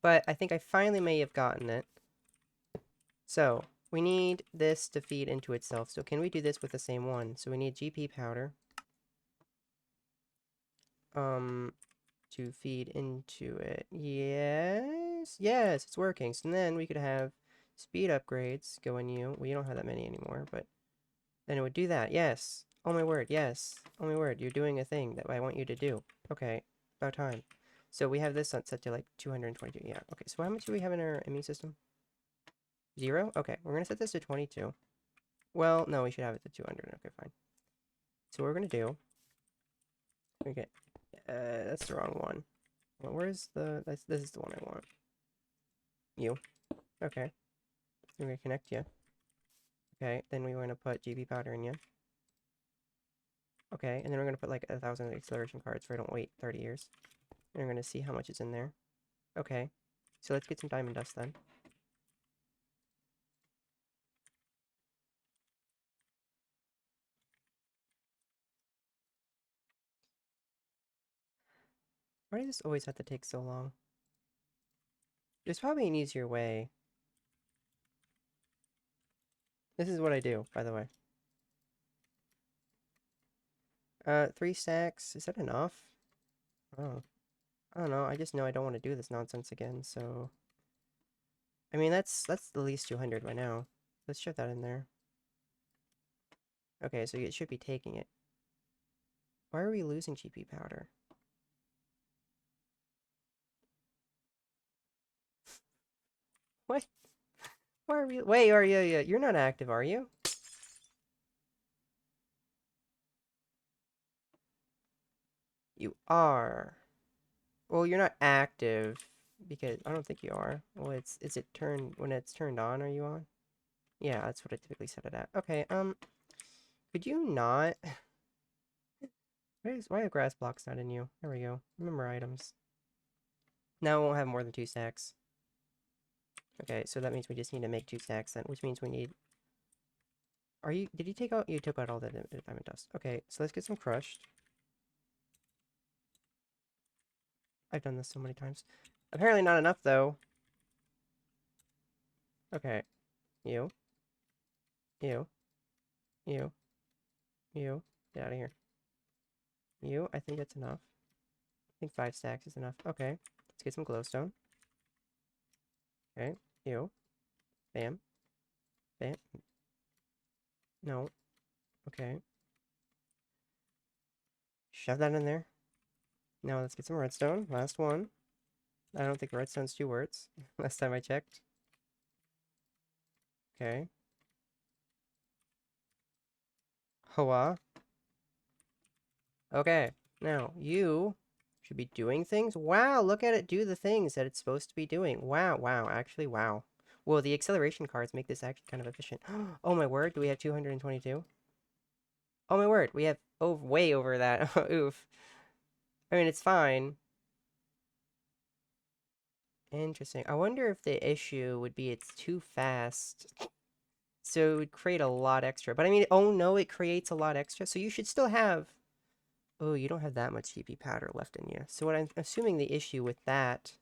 But I think I finally may have gotten it. So, we need this to feed into itself. So can we do this with the same one? So we need GP powder. To feed into it. Yes. Yes, it's working. So then we could have speed upgrades go in you. Well, you don't have that many anymore, but then it would do that. Yes. Oh my word, yes. Oh my word, you're doing a thing that I want you to do. Okay. About time. So we have this set to like 222. Yeah. Okay. So how much do we have in our ME system? 0? Okay. We're gonna set this to 22. Well, no, we should have it to 200. Okay, fine. So what we're gonna do? Okay. That's the wrong one. Well, where's the? This is the one I want. You. Okay. We're gonna connect you. Okay. Then we want to put GP powder in you. Okay. And then we're gonna put like 1,000 acceleration cards so I don't wait 30 years. And we're gonna see how much is in there. Okay. So let's get some diamond dust then. Why does this always have to take so long? There's probably an easier way. This is what I do, by the way. 3 stacks. Is that enough? Oh. I don't know. I just know I don't want to do this nonsense again, so... I mean, that's at least 200 by now. Let's shove that in there. Okay, so it should be taking it. Why are we losing GP powder? What? Why are we... Wait, are you... You're not active, are you? You are. Well, you're not active, because... I don't think you are. Well, is it turned... When it's turned on, are you on? Yeah, that's what I typically set it at. Okay, could you not... Why are grass blocks not in you? There we go. Remember items. Now we won't have more than 2 stacks. Okay, so that means we just need to make 2 stacks then, which means we need... Did you take out... You took out all the diamond dust. Okay, so let's get some crushed. I've done this so many times. Apparently not enough, though. Okay. You. You. You. You. Get out of here. You. I think that's enough. I think 5 stacks is enough. Okay. Let's get some glowstone. Okay. You. Bam. Bam. No. Okay. Shove that in there. Now let's get some redstone. Last one. I don't think redstone's 2 words. Last time I checked. Okay. Hoa. Okay. Now, you should be doing things. Wow, look at it do the things that it's supposed to be doing. Wow, wow, actually, wow. Well, the acceleration cards make this actually kind of efficient. Oh my word, do we have 222? Oh my word, we have way over that. Oof. I mean, it's fine. Interesting. I wonder if the issue would be it's too fast. So it would create a lot extra. But I mean, oh no, it creates a lot extra. So you should still have... Oh, you don't have that much GP powder left in you. So what I'm assuming the issue with that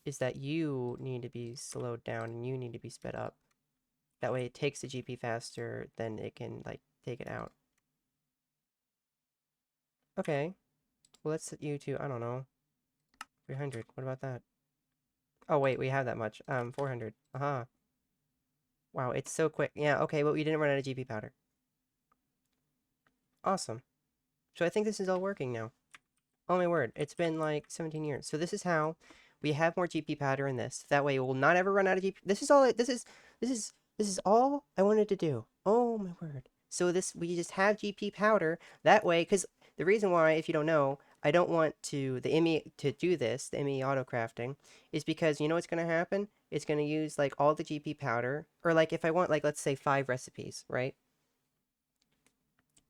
is that you need to be slowed down and you need to be sped up. That way it takes the GP faster, then it can, like, take it out. Okay. Well, let's set you to, I don't know, 300. What about that? Oh, wait, we have that much. 400. Aha. Wow, it's so quick. Yeah, okay, but we didn't run out of GP powder. Awesome. So I think this is all working now. Oh my word, it's been like 17 years. So this is how we have more GP powder in this. That way we'll not ever run out of GP. This is all this is all I wanted to do. Oh my word. So we just have GP powder that way, because the reason why, if you don't know, I don't want the ME to do this, the ME auto crafting, is because you know what's gonna happen? It's gonna use like all the GP powder, or like if I want, like, let's say 5 recipes, right?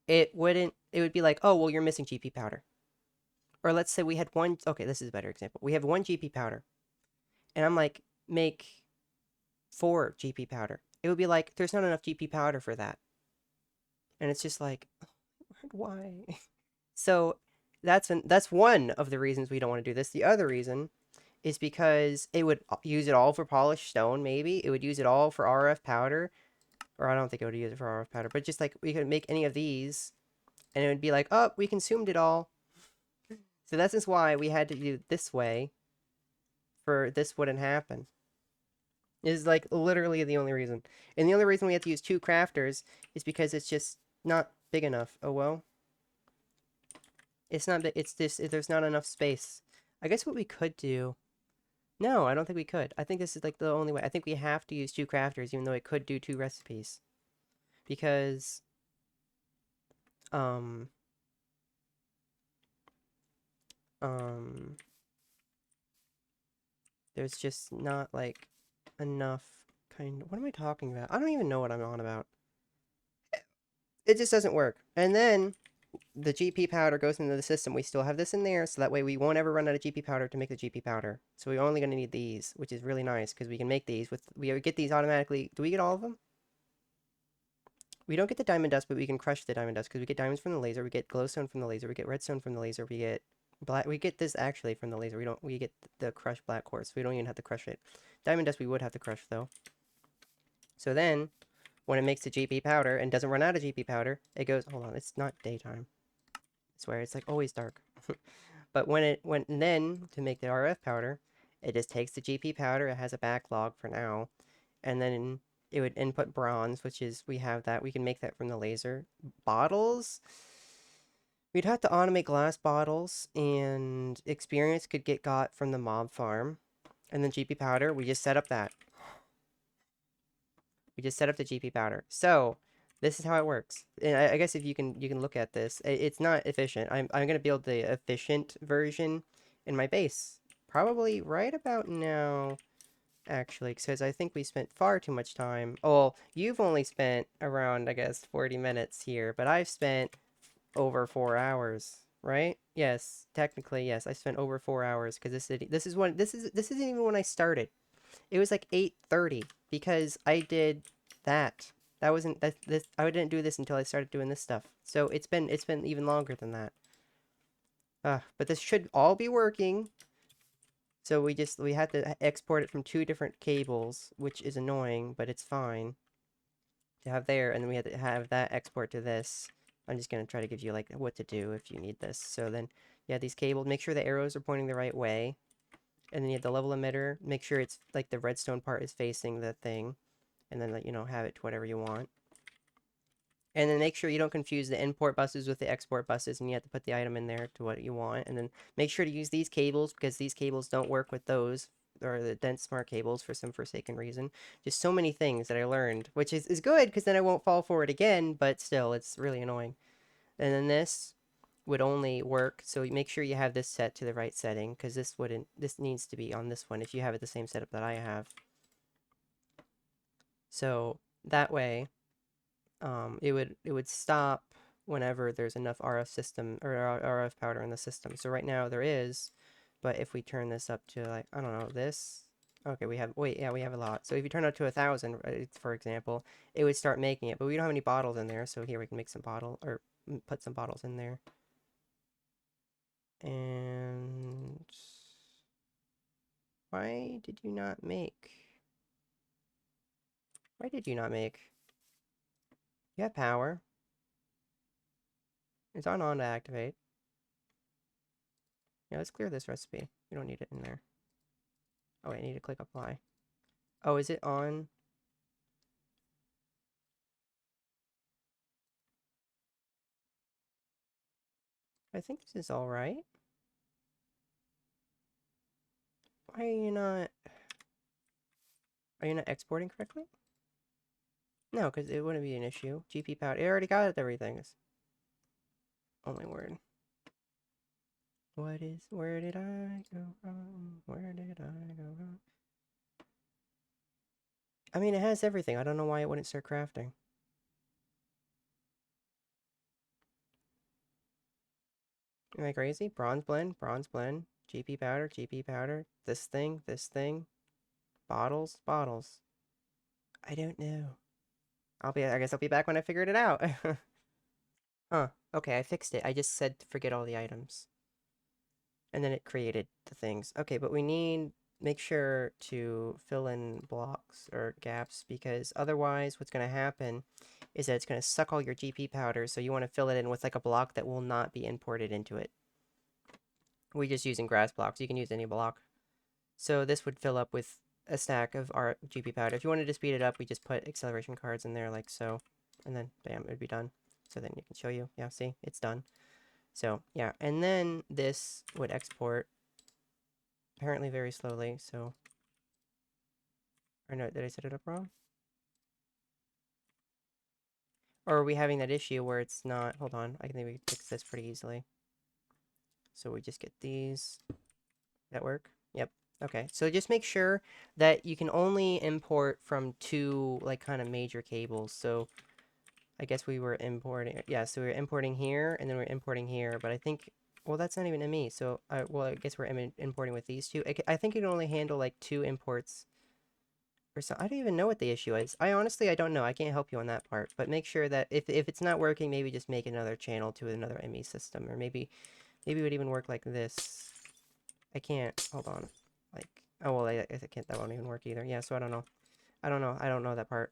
It would be like, oh well, you're missing GP powder. Or let's say we had one, okay, this is a better example. We have 1 GP powder, and I'm like, make 4 GP powder. It would be like, there's not enough GP powder for that. And it's just like, why? So that's one of the reasons we don't want to do this. The other reason is because it would use it all for polished stone, maybe. It would use it all for RF powder. Or I don't think it would use it for RF powder, but just like we could make any of these, and it would be like, oh, we consumed it all. So that's just why we had to do it this way, for this wouldn't happen. Is like literally the only reason. And the only reason we have to use 2 crafters is because it's just not big enough. Oh well. It's not, it's this, there's not enough space. I guess what we could do, no, I don't think we could. I think this is like the only way. I think we have to use two crafters, even though it could do two recipes. Because, um, um, there's just not like enough what am I talking about? I don't even know what I'm on about. It just doesn't work. And then the GP powder goes into the system. We still have this in there, so that way we won't ever run out of GP powder to make the GP powder. So we're only going to need these, which is really nice because we can make these with, we get these automatically. Do we get all of them? We don't get the diamond dust, but we can crush the diamond dust because we get diamonds from the laser, we get glowstone from the laser, we get redstone from the laser, we get black. We get this actually from the laser. We get the crushed black quartz. We don't even have to crush it. Diamond dust we would have to crush though. So then, when it makes the GP powder and doesn't run out of GP powder, it goes. Hold on, it's not daytime. I swear, it's like always dark. But when it went then to make the RF powder, it just takes the GP powder. It has a backlog for now, and then it would input bronze, which is we have that. We can make that from the laser. Bottles. We'd have to automate glass bottles, and experience could get got from the mob farm, and then GP powder. We just set up that. We just set up the GP powder. So this is how it works. And I guess if you can look at this, it's not efficient. I'm gonna build the efficient version in my base. Probably right about now, actually, because I think we spent far too much time. Oh, you've only spent around, I guess, 40 minutes here, but I've spent over 4 hours, right? Yes, technically, yes. I spent over 4 hours because this isn't even when I started. It was like 8:30 because I did that. That wasn't that this I didn't do this until I started doing this stuff. So it's been even longer than that. But this should all be working. So we had to export it from two different cables, which is annoying, but it's fine to have there, and then we had to have that export to this. I'm just gonna try to give you like what to do if you need this. So then, yeah, these cables, make sure the arrows are pointing the right way. And then you have the level emitter, make sure it's like the redstone part is facing the thing, and then have it to whatever you want. And then make sure you don't confuse the import buses with the export buses, and you have to put the item in there to what you want. And then make sure to use these cables because these cables don't work with those, or the dense smart cables for some forsaken reason. Just so many things that I learned, which is good because then I won't fall for it again, but still, it's really annoying. And then this would only work, so make sure you have this set to the right setting because this needs to be on this one if you have it the same setup that I have. So that way, it would stop whenever there's enough RF system or RF powder in the system. So right now there is, but if we turn this up to like, I don't know, this, okay, we have, wait, yeah, we have a lot. So if you turn it up to 1,000, for example, it would start making it, but we don't have any bottles in there. So here we can make some put some bottles in there. And why did you not make? Why did you not make? You have power. It's on to activate. Yeah, let's clear this recipe. We don't need it in there. Oh, wait, I need to click apply. Oh, is it on? I think this is all right. Why are you not? Are you not exporting correctly? No, because it wouldn't be an issue. GP powder. It already got everything. Oh my word. Where did I go wrong? Where did I go wrong? I mean, it has everything. I don't know why it wouldn't start crafting. Am I crazy? Bronze blend, GP powder, this thing, bottles, bottles. I don't know. I guess I'll be back when I figured it out. Huh. Okay, I fixed it. I just said to forget all the items. And then it created the things. Okay, but make sure to fill in blocks or gaps because otherwise what's going to happen is that it's going to suck all your GP powder, so you want to fill it in with like a block that will not be imported into it. We're just using grass blocks. You can use any block. So this would fill up with a stack of our GP powder. If you wanted to speed it up, we just put acceleration cards in there like so. And then, bam, it would be done. So then it can show you. Yeah, see? It's done. So, yeah. And then this would export apparently very slowly, so... Or no, did I set it up wrong? Or are we having that issue where it's not... Hold on, I think we can fix this pretty easily. So we just get these. That work? Yep. Okay, so just make sure that you can only import from two, like, kind of major cables. So I guess we were importing... Yeah, so we were importing here, and then we're importing here, but I think... Well, that's not even ME, so... well, I guess we're importing with these two. I think it can only handle, like, two imports or so. I don't even know what the issue is. I don't know. I can't help you on that part. But make sure that if it's not working, maybe just make another channel to another ME system, or maybe it would even work like this. I can't. Hold on. Like, oh well, I can't. That won't even work either. Yeah. So I don't know. I don't know. I don't know that part.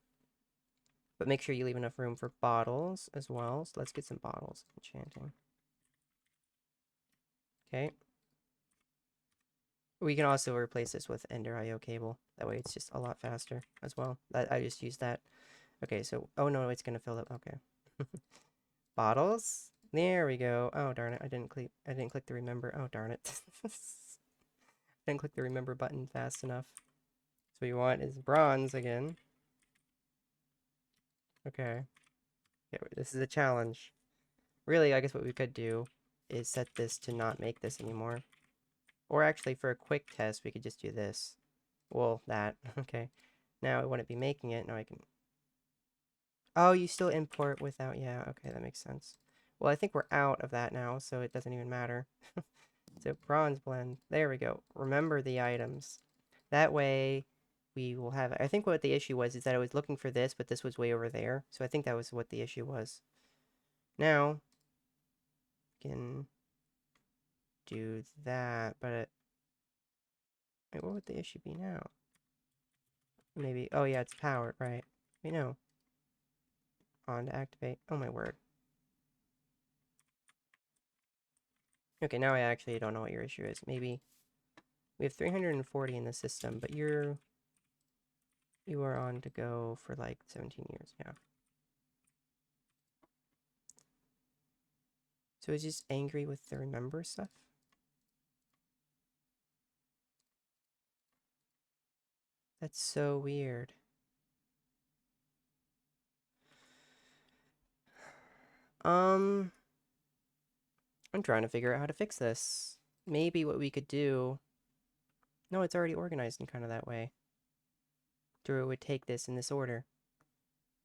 But make sure you leave enough room for bottles as well. So let's get some bottles. Enchanting. Okay. We can also replace this with Ender IO cable. That way it's just a lot faster as well. I just used that. Okay, so... Oh no, it's gonna fill up. Okay. Bottles? There we go. Oh darn it, I didn't click the remember. Oh darn it. Didn't click the remember button fast enough. So what you want is bronze again. Okay. Okay, this is a challenge. Really, I guess what we could do is set this to not make this anymore. Or actually, for a quick test, we could just do this. Well, that. Okay. Now I wouldn't be making it. Now I can... Oh, you still import without... Yeah, okay, that makes sense. Well, I think we're out of that now, so it doesn't even matter. So bronze blend. There we go. Remember the items. That way we will have... I think what the issue was is that I was looking for this, but this was way over there. So I think that was what the issue was. Now, we can do that, but... Wait, what would the issue be now? Maybe... Oh yeah, it's powered, right. We know. On to activate. Oh my word. Okay, now I actually don't know what your issue is. Maybe... We have 340 in the system, but you are on to go for like 17 years, yeah. So he's just angry with the remember stuff? That's so weird. I'm trying to figure out how to fix this. Maybe what we could do... No, it's already organized in kind of that way. Drew would take this in this order.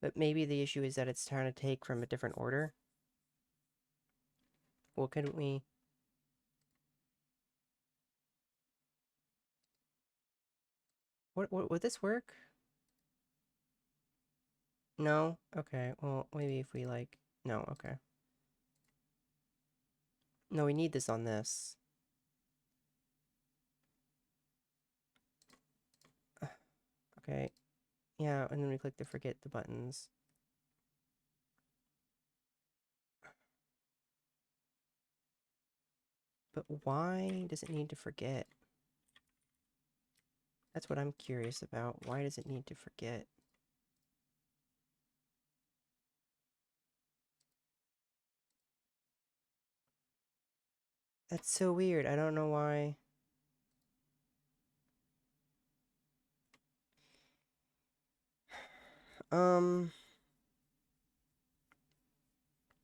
But maybe the issue is that it's trying to take from a different order? Well, couldn't we... What would this work? No? Okay, well, maybe if we, like... No, okay. No, we need this on this. Okay. Yeah, and then we click to forget the buttons. But why does it need to forget? That's what I'm curious about. Why does it need to forget? That's so weird. I don't know why.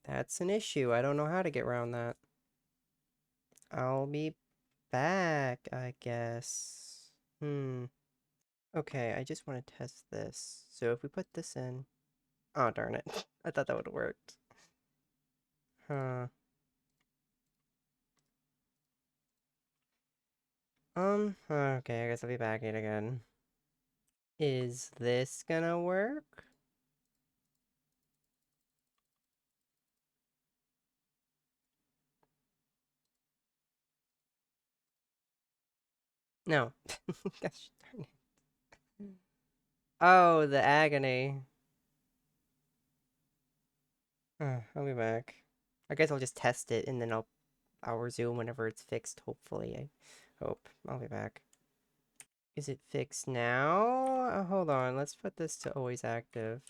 That's an issue. I don't know how to get around that. I'll be back, I guess. Okay, I just want to test this. So if we put this in... Oh, darn it. I thought that would have worked. Huh. Okay, I guess I'll be back in again. Is this gonna work? No. Gosh darn it. Oh, the agony. I'll be back. I guess I'll just test it and then I'll resume whenever it's fixed, hopefully. I hope. I'll be back. Is it fixed now? Hold on, let's put this to always active.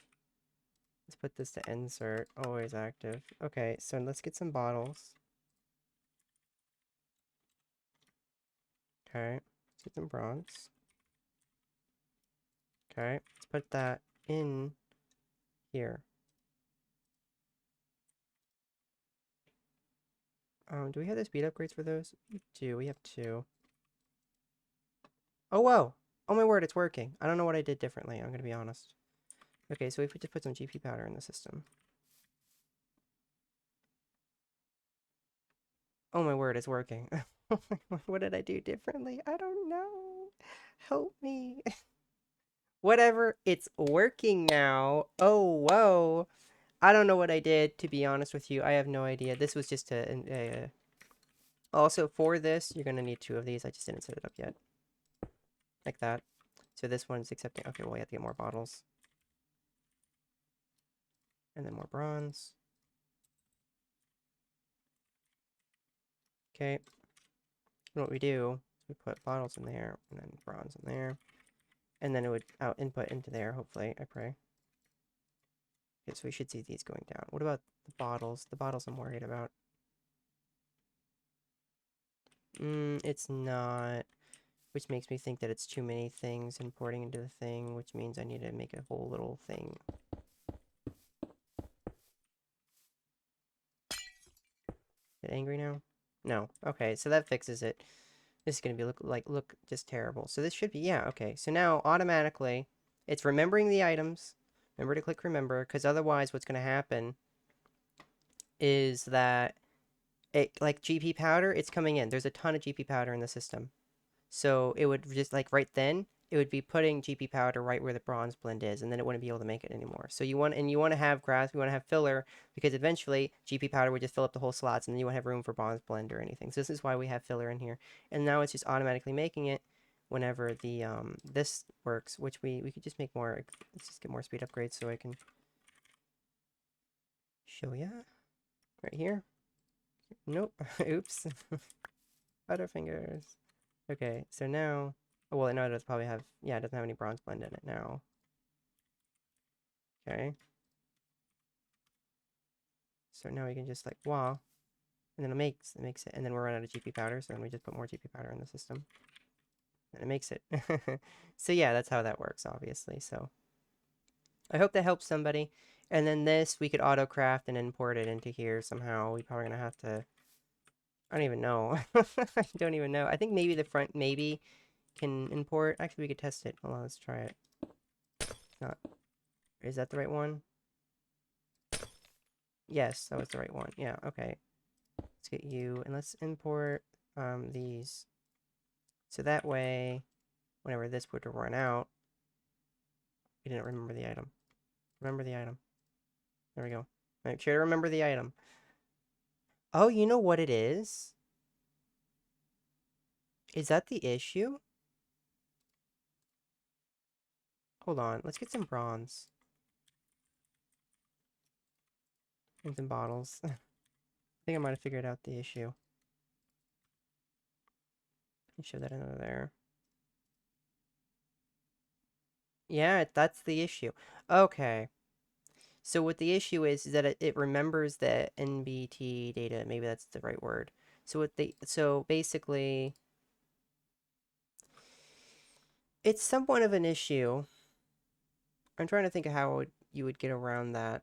Let's put this to insert, always active. Okay, so let's get some bottles. Okay, let's get some bronze. Okay, let's put that in here. Do we have the speed upgrades for those? We do. We have 2. Oh, whoa! Oh my word, it's working. I don't know what I did differently, I'm gonna be honest. Okay, so if we just put some GP powder in the system. Oh my word, it's working. What did I do differently? I don't know. Help me. Whatever, it's working now. Oh, whoa. I don't know what I did, to be honest with you. I have no idea. This was just also, for this, you're going to need 2 of these. I just didn't set it up yet. Like that. So this one's accepting. Okay, well, we have to get more bottles. And then more bronze. Okay. And what we do is we put bottles in there, and then bronze in there. And then it would input into there, hopefully, I pray. Okay, so we should see these going down. What about the bottles? The bottles I'm worried about. It's not. Which makes me think that it's too many things importing into the thing, which means I need to make a whole little thing. Get angry now? No. Okay, so that fixes it. This is going to be look just terrible. So this should be, yeah, okay. So now automatically it's remembering the items. Remember to click remember, because otherwise what's going to happen is that it, like GP powder, it's coming in. There's a ton of GP powder in the system. So it would just, like, right then, it would be putting GP powder right where the bronze blend is, and then it wouldn't be able to make it anymore. So you want to have grass, you want to have filler, because eventually GP powder would just fill up the whole slots, and then you won't have room for bronze blend or anything. So this is why we have filler in here. And now it's just automatically making it whenever the this works, which we could just make more. Let's just get more speed upgrades so I can show ya right here. Nope. Oops. Butterfingers. Okay, so now, oh, well, no, it does probably have, yeah, it doesn't have any bronze blend in it now. Okay. So now we can just, like, wah, and then it makes it, and then we're running out of GP powder, so then we just put more GP powder in the system. And it makes it. So yeah, that's how that works, obviously, so. I hope that helps somebody. And then this, we could auto-craft and import it into here somehow. We're probably gonna have to, I don't even know. I don't even know. I think maybe the front, maybe, can import. Actually, we could test it. Hold on, let's try it. Not, is that the right one? Yes, that was the right one. Yeah, okay. Let's get you, and let's import these. So that way, whenever this would run out, we didn't remember the item. Remember the item. There we go. Make sure to remember the item. Oh, you know what it is? Is that the issue? Hold on, let's get some bronze. And some bottles. I think I might have figured out the issue. Let me show that another there. Yeah, that's the issue. Okay. So what the issue is that it remembers the NBT data. Maybe that's the right word. So basically, it's somewhat of an issue. I'm trying to think of how you would get around that.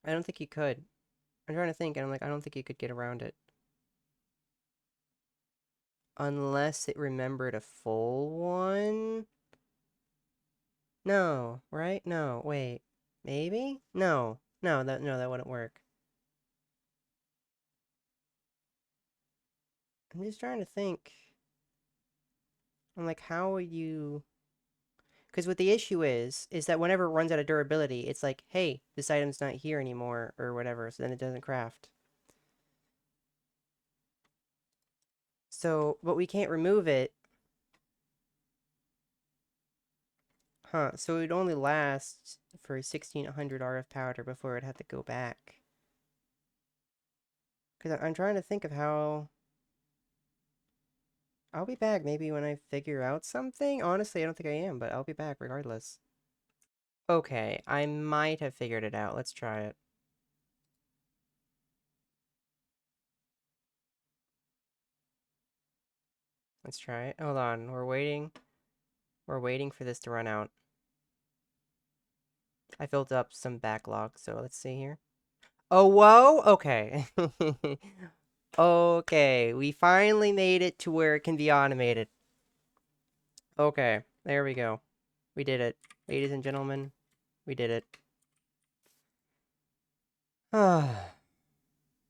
I don't think you could. I'm trying to think, and I'm like, I don't think you could get around it. Unless it remembered a full one? No, right? No, wait. Maybe? No. No, that wouldn't work. I'm just trying to think. I'm like, how would you... Because what the issue is that whenever it runs out of durability, it's like, hey, this item's not here anymore, or whatever, so then it doesn't craft. So, but we can't remove it. Huh, so it would only last for 1600 RF powder before it had to go back. Because I'm trying to think of how... I'll be back maybe when I figure out something. Honestly, I don't think I am, but I'll be back regardless. Okay, I might have figured it out. Let's try it. Let's try it. Hold on. We're waiting. We're waiting for this to run out. I filled up some backlog, so let's see here. Oh, whoa! Okay. Okay, we finally made it to where it can be automated. Okay, there we go. We did it. Ladies and gentlemen, we did it.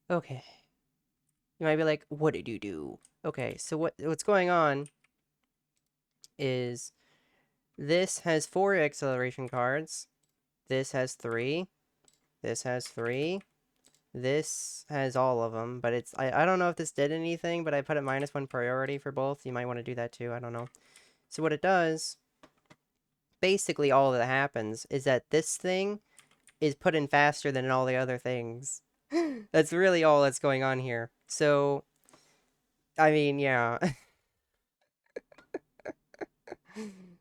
Okay. You might be like, what did you do? Okay, so what's going on is this has 4 acceleration cards. This has 3. This has 3. This has all of them, but I don't know if this did anything, but I put it -1 priority for both. You might want to do that too. I don't know. So what it does, basically all that happens is that this thing is put in faster than all the other things. That's really all that's going on here. So, I mean, yeah.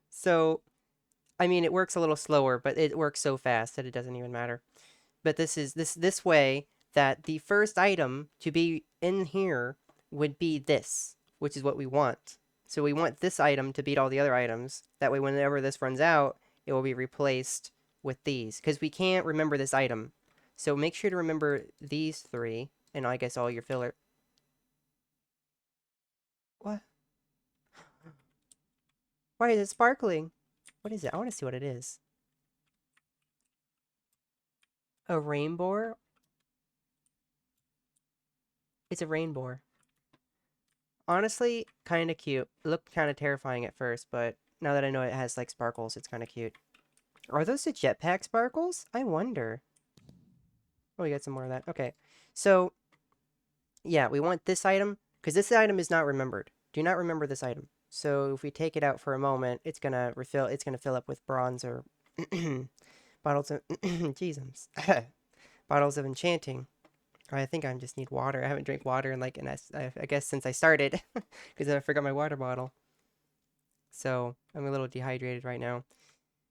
So, I mean, it works a little slower, but it works so fast that it doesn't even matter. But this way that the first item to be in here would be this, which is what we want. So we want this item to beat all the other items. That way, whenever this runs out, it will be replaced with these. Because we can't remember this item. So make sure to remember these 3, and I guess all your filler. What? Why is it sparkling? What is it? I want to see what it is. A rainbow? It's a rainbow. Honestly, kind of cute. It looked kind of terrifying at first, but now that I know it has, like, sparkles, it's kind of cute. Are those the jetpack sparkles? I wonder. Oh, we got some more of that. Okay. So, yeah, we want this item, because this item is not remembered. Do not remember this item. So, if we take it out for a moment, it's gonna fill up with bronze or bottles of, Jesus, bottles of enchanting. I think I just need water. I haven't drank water in, like, I guess since I started, because I forgot my water bottle. So I'm a little dehydrated right now.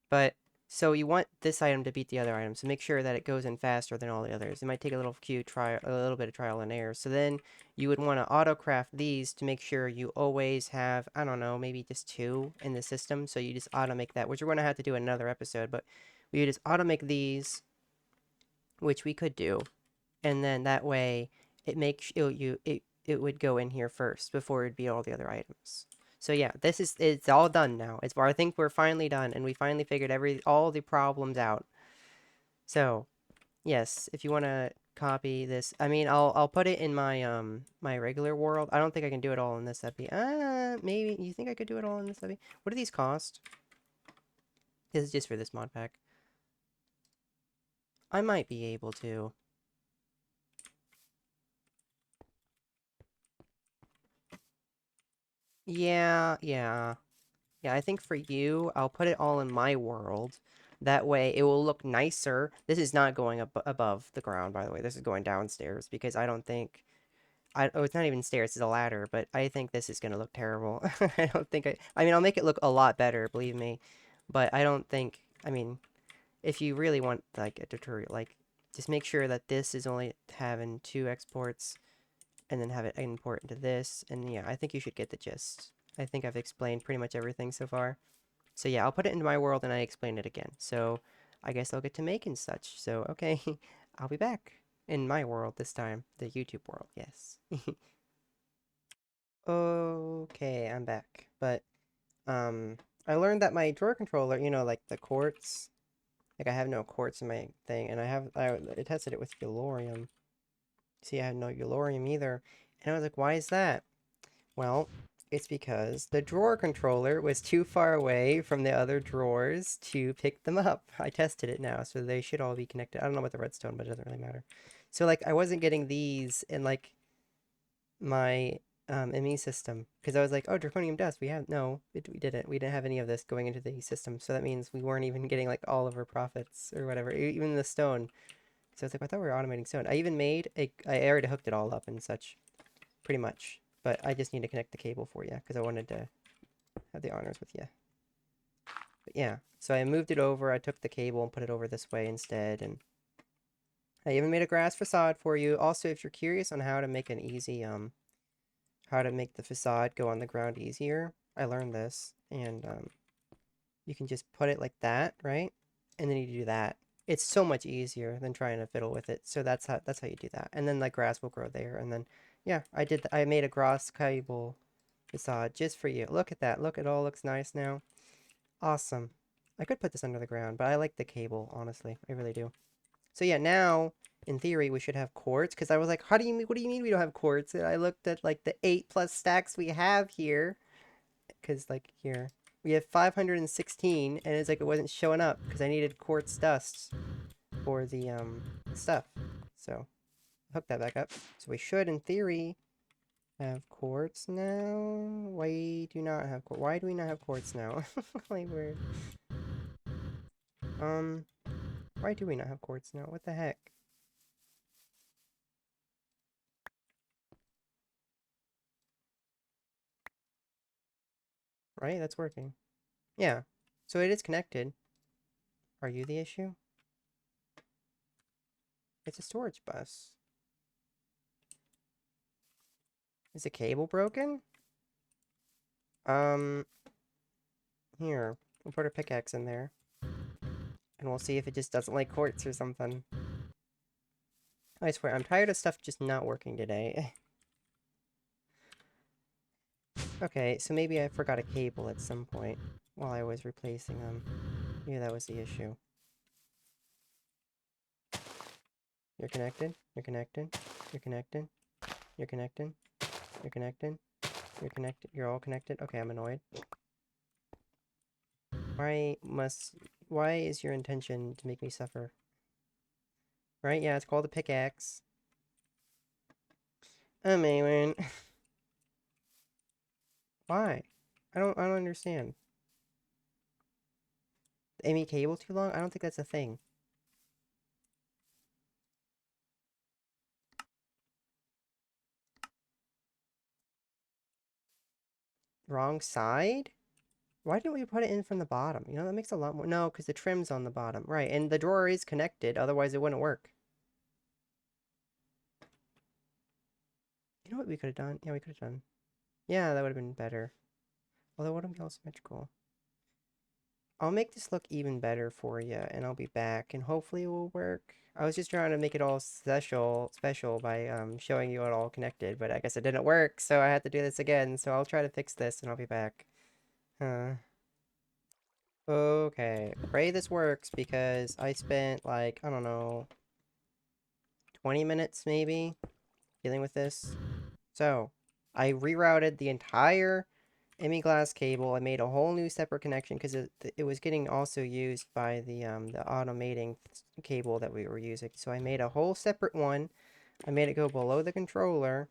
But so you want this item to beat the other item, so make sure that it goes in faster than all the others. It might take a little bit of trial and error. So then you would want to auto craft these to make sure you always have, I don't know, maybe just 2 in the system. So you just auto make that, which we're going to have to do in another episode. But we just auto make these, which we could do, and then that way it makes it would go in here first before it'd be all the other items. So yeah, it's all done now. I think we're finally done, and we finally figured all the problems out. So yes, if you want to copy this, I mean, I'll put it in my my regular world. I don't think I can do it all in this epi. Maybe you think I could do it all in this epi? What do these cost? This is just for this mod pack. I might be able to. Yeah, yeah. Yeah, I think for you, I'll put it all in my world. That way it will look nicer. This is not going above the ground, by the way. This is going downstairs because I don't think... oh, it's not even stairs, it's a ladder, but I think this is going to look terrible. I don't think I mean, I'll make it look a lot better, believe me. But I don't think... I mean, if you really want, like, a tutorial, like, just make sure that this is only having 2 exports, and then have it import into this. And yeah, I think you should get the gist. I think I've explained pretty much everything so far. So yeah, I'll put it into my world and I explain it again. So I guess I'll get to make and such. So okay, I'll be back in my world this time. The YouTube world, yes. Okay, I'm back. But I learned that my drawer controller, like the quartz, like I have no quartz in my thing, and I tested it with Yellorium. See, I had no Yellorium either. And I was like, why is that? Well, it's because the drawer controller was too far away from the other drawers to pick them up. I tested it now, so they should all be connected. I don't know about the redstone, but it doesn't really matter. So, like, I wasn't getting these in, like, my ME system. Because I was like, oh, draconium dust, we have... No, we didn't. We didn't have any of this going into the system. So that means we weren't even getting, like, all of our profits or whatever. Even the stone. So it's like, I thought we were automating stone. I even made I already hooked it all up and such. Pretty much. But I just need to connect the cable for you because I wanted to have the honors with you. But yeah, so I moved it over. I took the cable and put it over this way instead. And I even made a grass facade for you. Also, if you're curious on how to make an easy how to make the facade go on the ground easier. I learned this, and you can just put it like that, right? And then you do that. It's so much easier than trying to fiddle with it. So that's how you do that. And then the grass will grow there. And then yeah, I made a grass cable facade just for you. Look at that. Look, it all looks nice now. Awesome. I could put this under the ground, but I like the cable, honestly. I really do. So yeah, now in theory we should have quartz because I was like, what do you mean we don't have quartz? And I looked at like the 8+ stacks we have here because like here we have 516 and it's like it wasn't showing up because I needed quartz dust for the stuff. So hook that back up. So we should in theory have quartz now. Why do we not have quartz now? Like we're um why do we not have quartz now? What the heck? Right? That's working. Yeah. So it is connected. Are you the issue? It's a storage bus. Is the cable broken? Um, here. We'll put a pickaxe in there. And we'll see if it just doesn't like quartz or something. I swear, I'm tired of stuff just not working today. Okay, so maybe I forgot a cable at some point while I was replacing them. Maybe that was the issue. You're connected. You're connected. You're connected. You're connected. You're connected. You're connected. You're all connected. Okay, I'm annoyed. Why is your intention to make me suffer? Right? Yeah, it's called a pickaxe. Amazing. Why? I don't understand. Amy cable too long? I don't think that's a thing. Wrong side? Why didn't we put it in from the bottom? You know, that makes a lot more. No, because the trim's on the bottom. Right, and the drawer is connected, otherwise it wouldn't work. You know what we could have done? Yeah, we could have done. Yeah, that would have been better. Although it wouldn't be all symmetrical. I'll make this look even better for you, and I'll be back, and hopefully it will work. I was just trying to make it all special by showing you it all connected, but I guess it didn't work, so I had to do this again. So I'll try to fix this, and I'll be back. Okay, pray this works because I spent like, I don't know, 20 minutes maybe dealing with this. So, I rerouted the entire glass cable. I made a whole new separate connection because it was getting also used by the automating cable that we were using. So I made a whole separate one. I made it go below the controller.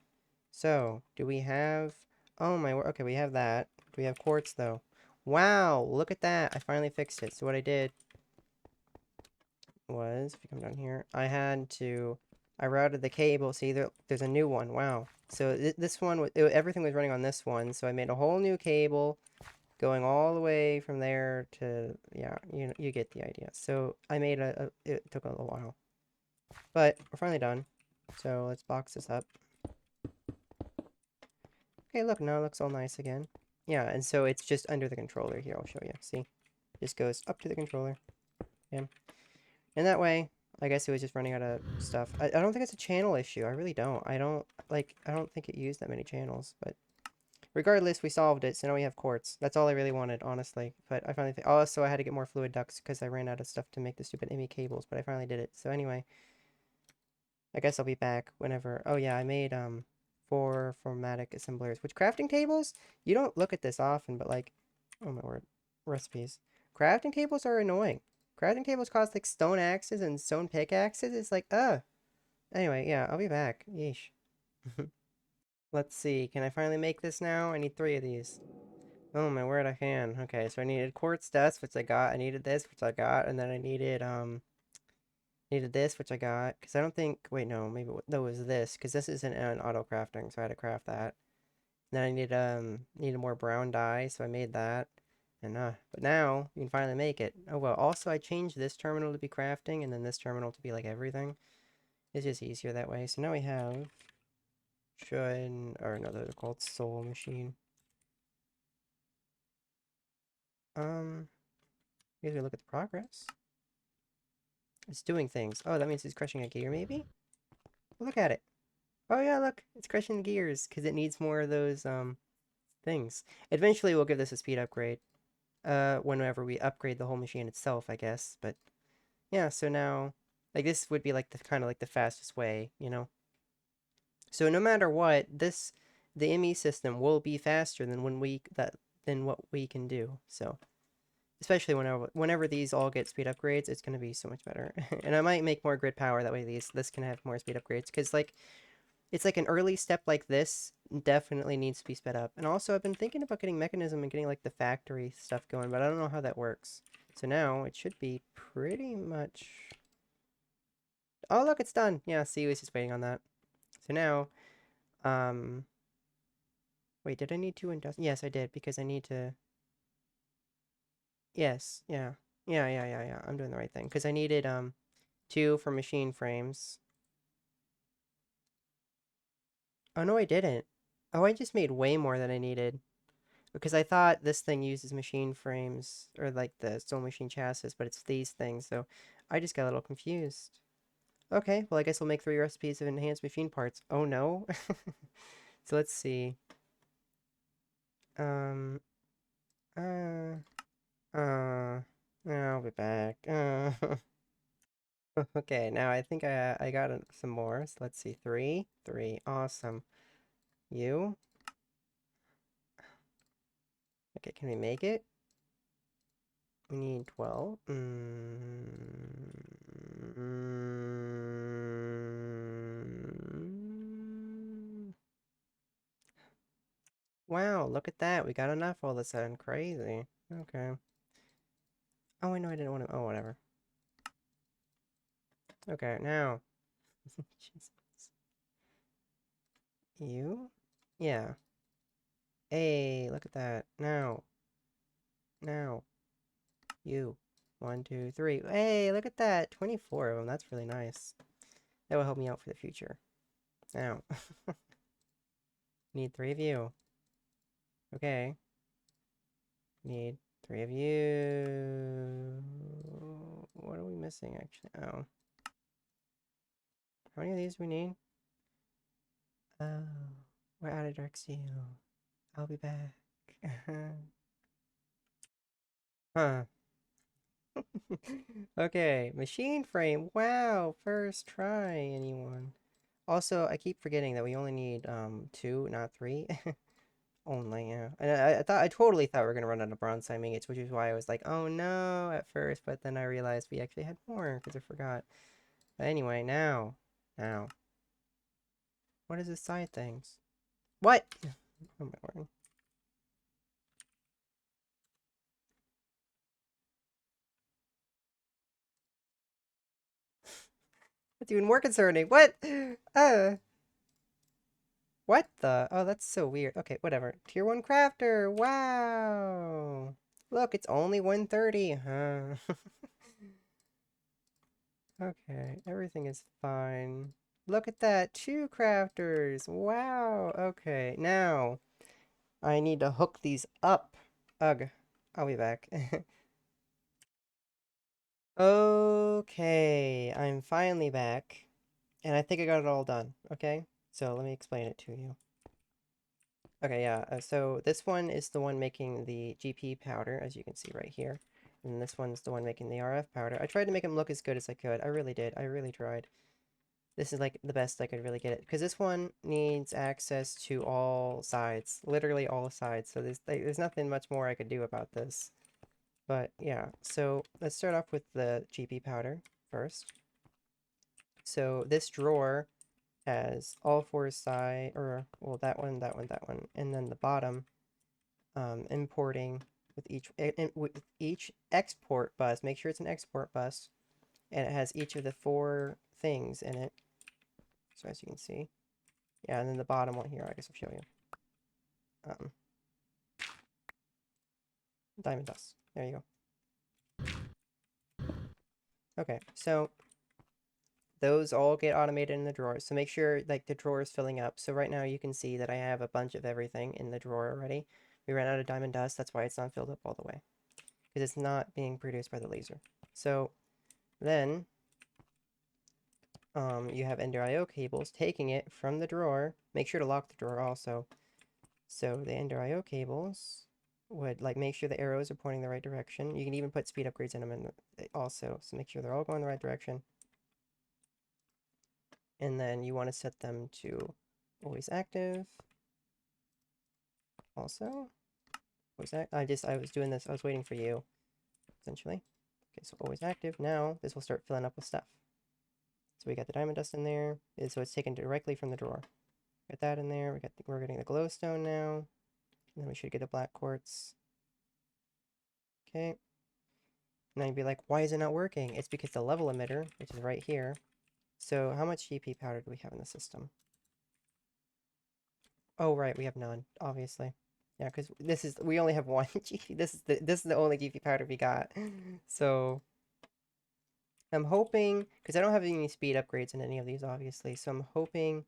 So, do we have... Oh my word. Okay, we have that. Do we have quartz though? Wow, look at that. I finally fixed it. So what I did was, if you come down here, I routed the cable. See, there's a new one. Wow. So this one, everything was running on this one. So I made a whole new cable going all the way from there to, yeah, you get the idea. So I made it took a little while. But we're finally done. So let's box this up. Okay, look, now it looks all nice again. Yeah, and so it's just under the controller here. I'll show you. See? Just goes up to the controller. Yeah. And that way, I guess it was just running out of stuff. I don't think it's a channel issue. I really don't. I don't think it used that many channels. But regardless, we solved it. So now we have quartz. That's all I really wanted, honestly. But I finally... Oh, so I had to get more fluid ducts because I ran out of stuff to make the stupid IMI cables. But I finally did it. So anyway, I guess I'll be back whenever... Oh yeah, I made 4 formatic assemblers. Which crafting tables? You don't look at this often, but like... Oh my word. Recipes. Crafting tables are annoying. Crafting tables cost like stone axes and stone pickaxes. It's like, Anyway, yeah, I'll be back. Yeesh. Let's see. Can I finally make this now? I need 3 of these. Oh my word, I can. Okay, so I needed quartz dust, which I got. I needed this, which I got. And then I needed this, which I got. Because I don't think... Wait, no. Maybe that was this. Because this isn't an auto crafting, so I had to craft that. And then I needed more brown dye, so I made that. And but now you can finally make it. Oh well, also I changed this terminal to be crafting and then this terminal to be like everything. It's just easier that way. So now we have or no, they're called soul machine. Here's we look at the progress. It's doing things. Oh, that means it's crushing a gear, maybe? Look at it. Oh yeah, look, it's crushing the gears because it needs more of those things. Eventually, we'll give this a speed upgrade. Whenever we upgrade the whole machine itself, I guess. But yeah, so now, like this would be like the kind of like the fastest way, you know. So no matter what, the ME system will be faster than than what we can do. So especially whenever these all get speed upgrades, it's gonna be so much better. And I might make more grid power that way this can have more speed upgrades because like it's like an early step like this definitely needs to be sped up. And also I've been thinking about getting mechanism and getting like the factory stuff going, but I don't know how that works. So now it should be pretty much. Oh look, it's done. Yeah, see, I was just waiting on that. So now, um, wait, did I need two industrial? Yes, I did because I need to. Yes, yeah, yeah. I'm doing the right thing because I needed two for machine frames. Oh no, I didn't. Oh, I just made way more than I needed because I thought this thing uses machine frames or like the Soul Machine chassis, but it's these things. So I just got a little confused. Okay, well I guess we'll make 3 recipes of enhanced machine parts. Oh no. So let's see. Um. Uh. Uh. I'll be back. Okay, now I think I got some more. So let's see. Three. Awesome. You. Okay, can we make it? We need 12. Wow, look at that. We got enough all of a sudden. Crazy. Okay. Oh, I know I didn't want to. Oh, whatever. Okay, now. Jesus. You? Yeah. Hey, look at that. Now. Now. You. 1, 2, 3. Hey, look at that. 24 of them. That's really nice. That will help me out for the future. Now. Need 3 of you. Okay. Need 3 of you. What are we missing, actually? Oh. How many of these do we need? Oh. We're out of dark steel. I'll be back. Huh. Okay. Machine frame. Wow. First try, anyone. Also, I keep forgetting that we only need 2, not 3. Only, yeah. And I totally thought we were gonna run out of bronze ingots, which is why I was like, oh no, at first, but then I realized we actually had more because I forgot. But anyway, now. What is this side things? What? Oh my word. That's even more concerning. What? Uh, what the? Oh, that's so weird. Okay, whatever. Tier 1 crafter. Wow. Look, it's only 130. Huh. Okay, everything is fine. Look at that, 2 crafters. Wow. Okay, now I need to hook these up. Ugh. I'll be back. Okay, I'm finally back. And I think I got it all done. Okay? So let me explain it to you. Okay, yeah. So this one is the one making the GP powder, as you can see right here. And this one's the one making the RF powder. I tried to make them look as good as I could. I really did. I really tried. This is like the best I could really get it. Because this one needs access to all sides. Literally all sides. So there's nothing much more I could do about this. But yeah, so let's start off with the GP powder first. So this drawer has all 4 side, or well, that one, and then the bottom, importing with each export bus. Make sure it's an export bus, and it has each of the 4 things in it. So as you can see, yeah, and then the bottom one here, I guess I'll show you. Diamond dust. There you go. Okay, so those all get automated in the drawer. So make sure like the drawer is filling up. So right now you can see that I have a bunch of everything in the drawer already. We ran out of diamond dust. That's why it's not filled up all the way, because it's not being produced by the laser. So then you have Ender IO cables taking it from the drawer. Make sure to lock the drawer also. So the Ender IO cables would like make sure the arrows are pointing the right direction. You can even put speed upgrades in them also. So make sure they're all going the right direction. And then you want to set them to always active. Also, was that I was doing this. I was waiting for you, essentially. Okay, so always active. Now this will start filling up with stuff. So we got the diamond dust in there. So it's taken directly from the drawer. Got that in there. We're getting the glowstone now. And then we should get the black quartz. Okay. Now you'd be like, why is it not working? It's because the level emitter, which is right here. So how much GP powder do we have in the system? Oh, right, we have none, obviously. Yeah, because we only have one GP. This is the only GP powder we got. So I'm hoping, because I don't have any speed upgrades in any of these, obviously. So I'm hoping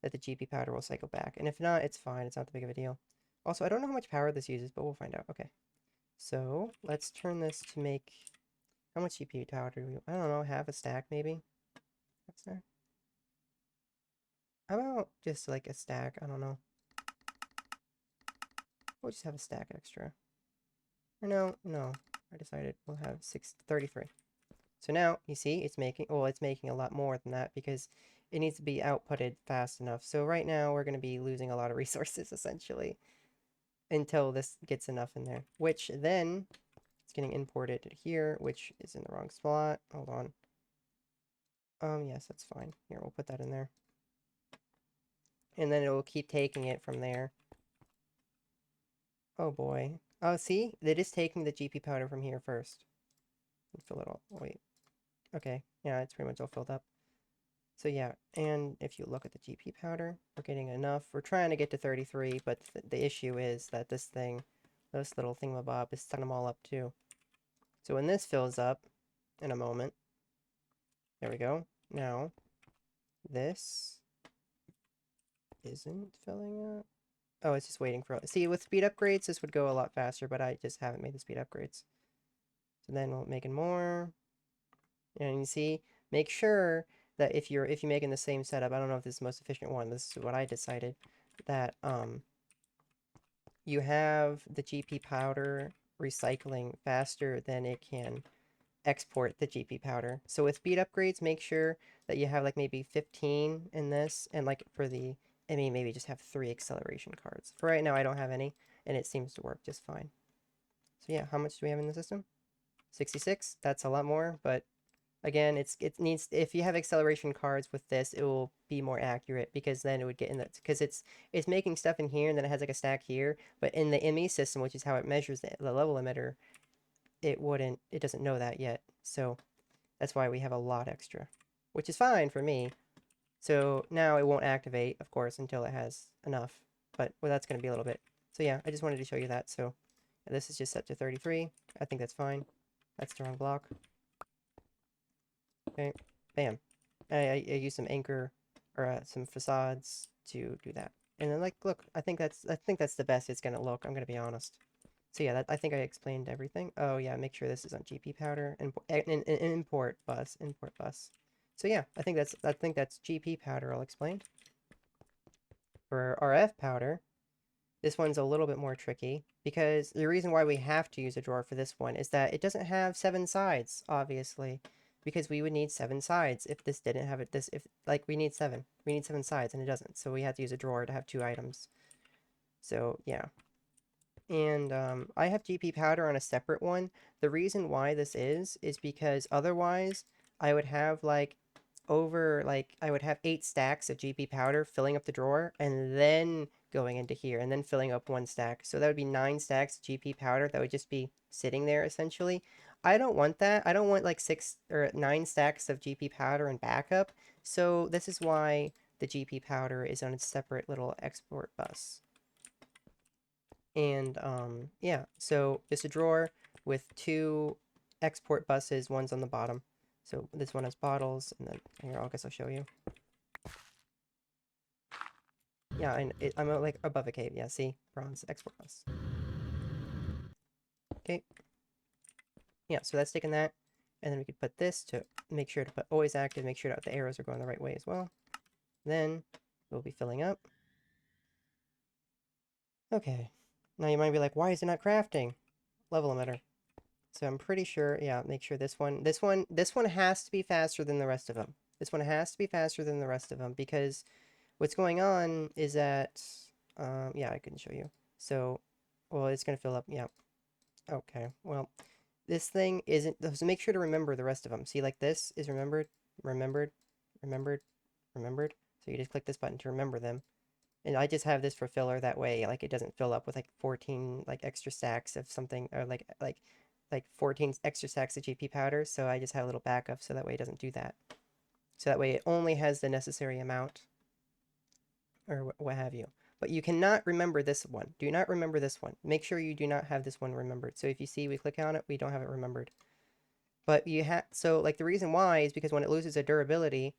that the GP powder will cycle back. And if not, it's fine. It's not that big of a deal. Also, I don't know how much power this uses, but we'll find out. Okay. So let's turn this to make, how much GP powder do we, I don't know, half a stack maybe? Half a stack? How about just like a stack? I don't know. We'll just have a stack extra. Or no. I decided we'll have 633. So now, you see, it's making a lot more than that because it needs to be outputted fast enough. So right now, we're going to be losing a lot of resources, essentially, until this gets enough in there. Which then, it's getting imported here, which is in the wrong spot. Hold on. Yes, that's fine. Here, we'll put that in there. And then it will keep taking it from there. Oh boy. Oh, see? It is taking the GP powder from here first. Let's fill it all. Wait. Okay. Yeah, it's pretty much all filled up. So yeah, and if you look at the GP powder, we're getting enough. We're trying to get to 33, but the issue is that this little thingamabob is setting them all up too. So when this fills up in a moment, there we go. Now, this isn't filling up. Oh, it's just waiting for... See, with speed upgrades, this would go a lot faster, but I just haven't made the speed upgrades. So then we'll making more. And you see, make sure that if you're making the same setup, I don't know if this is the most efficient one, this is what I decided, that you have the GP powder recycling faster than it can export the GP powder. So with speed upgrades, make sure that you have like maybe 15 in this, and like for the, I mean, maybe just have 3 acceleration cards. For right now, I don't have any, and it seems to work just fine. So yeah, how much do we have in the system? 66? That's a lot more, but again, it needs, if you have acceleration cards with this, it will be more accurate because then it would get in that, because it's making stuff in here and then it has like a stack here, but in the ME system, which is how it measures the level emitter, it doesn't know that yet. So that's why we have a lot extra, which is fine for me. So now it won't activate, of course, until it has enough, but well, that's going to be a little bit. So yeah, I just wanted to show you that. So this is just set to 33. I think that's fine. That's the wrong block. Okay, bam. I used some anchor or some facades to do that. And then like, look, I think that's the best it's gonna look. I'm gonna be honest. So yeah, I think I explained everything. Oh yeah, make sure this is on GP powder and import bus. So yeah, I think that's GP powder all explained. For RF powder, this one's a little bit more tricky because the reason why we have to use a drawer for this one is that it doesn't have 7 sides, obviously, because we would need 7 sides if this didn't have it. If like we need 7 sides and it doesn't, so we have to use a drawer to have 2 items. So yeah, and I have GP powder on a separate one. The reason why this is because otherwise I would have like I would have 8 stacks of GP powder filling up the drawer and then going into here and then filling up 1 stack. So that would be 9 stacks of GP powder that would just be sitting there essentially. I don't want that. I don't want like 6 or 9 stacks of GP powder and backup. So this is why the GP powder is on a separate little export bus. And yeah, so it's a drawer with 2 export buses, one's on the bottom. So this one has bottles, and then here, I guess I'll show you. Yeah, I'm like above a cave. Yeah, see? Bronze, export bus. Okay. Yeah, so that's taking that. And then we could put this to make sure to put always active, make sure that the arrows are going the right way as well. Then we'll be filling up. Okay. Now you might be like, why is it not crafting? Level emitter. So I'm pretty sure, yeah, make sure this one has to be faster than the rest of them. This one has to be faster than the rest of them because what's going on is that, yeah, I can show you. So, well, it's going to fill up, yeah. Okay, well, this thing isn't, so make sure to remember the rest of them. See, like this is remembered, remembered, remembered, remembered. So you just click this button to remember them. And I just have this for filler that way, like it doesn't fill up with like 14 like extra stacks of something, or like 14 extra stacks of GP powder. So I just have a little backup so that way it doesn't do that. So that way it only has the necessary amount, or what have you. But you cannot remember this one. Do not remember this one. Make sure you do not have this one remembered. So if you see we click on it, we don't have it remembered. But you have, so like the reason why is because when it loses a durability,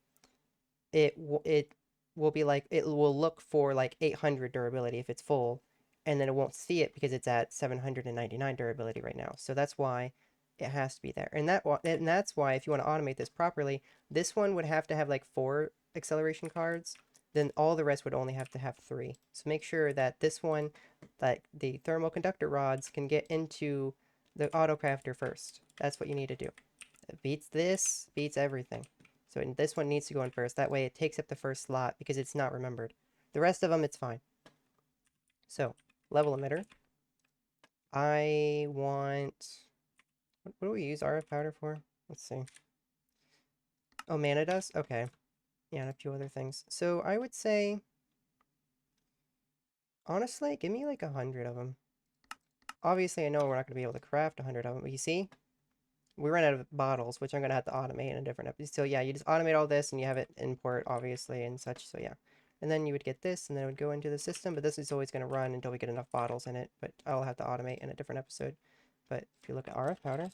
it will be like, it will look for like 800 durability if it's full, and then it won't see it because it's at 799 durability right now. So that's why it has to be there. And that's why if you want to automate this properly, this one would have to have like 4 acceleration cards, then all the rest would only have to have 3. So make sure that this one, like the thermal conductor rods, can get into the auto crafter first. That's what you need to do. It beats this, beats everything. So this one needs to go in first. That way it takes up the first slot because it's not remembered. The rest of them, it's fine. So, level emitter. I want... What do we use RF powder for? Let's see. Oh, mana dust? Okay. Yeah, and a few other things. So I would say... Honestly, give me like 100 of them. Obviously, I know we're not going to be able to craft 100 of them, but you see? We ran out of bottles, which I'm going to have to automate in a different episode. So yeah, you just automate all this and you have it import, obviously, and such. So yeah. And then you would get this, and then it would go into the system, but this is always going to run until we get enough bottles in it, but I'll have to automate in a different episode. But if you look at RF powder,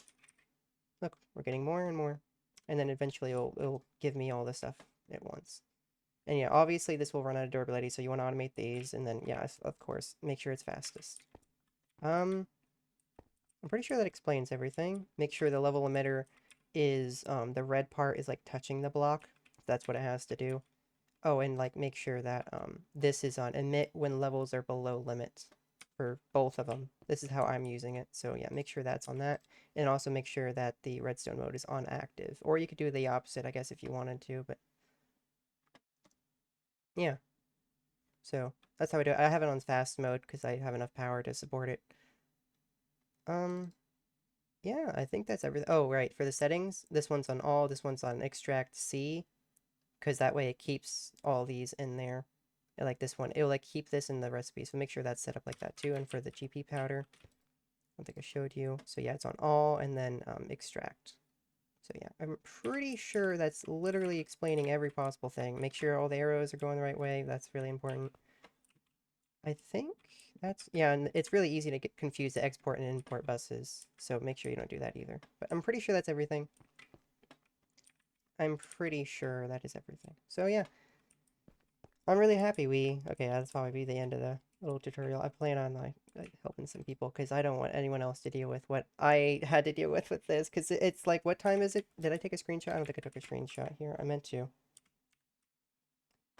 look, we're getting more and more. And then eventually it'll give me all this stuff at once. And yeah, obviously this will run out of durability, so you want to automate these, and then, yeah, of course, make sure it's fastest. I'm pretty sure that explains everything. Make sure the level emitter is, the red part is, like, touching the block. That's what it has to do. Oh, and, like, make sure that, this is on emit when levels are below limit for both of them. This is how I'm using it. So, yeah, make sure that's on that. And also make sure that the redstone mode is on active. Or you could do the opposite, I guess, if you wanted to, but... Yeah. So, that's how I do it. I have it on fast mode because I have enough power to support it. Yeah, I think that's everything. Oh, right. For the settings, this one's on all, this one's on extract C, because that way it keeps all these in there. And like this one, it'll like keep this in the recipe. So make sure that's set up like that too. And for the GP powder, I don't think I showed you. So yeah, it's on all and then extract. So yeah, I'm pretty sure that's literally explaining every possible thing. Make sure all the arrows are going the right way. That's really important. I think that's, yeah, and it's really easy to get confused the export and import buses, so make sure you don't do that either. But I'm pretty sure that's everything. I'm pretty sure that is everything. So yeah, I'm really happy okay, that's probably the end of the little tutorial. I plan on like helping some people because I don't want anyone else to deal with what I had to deal with this, because it's like, what time is it? Did I take a screenshot? I don't think I took a screenshot here. I meant to.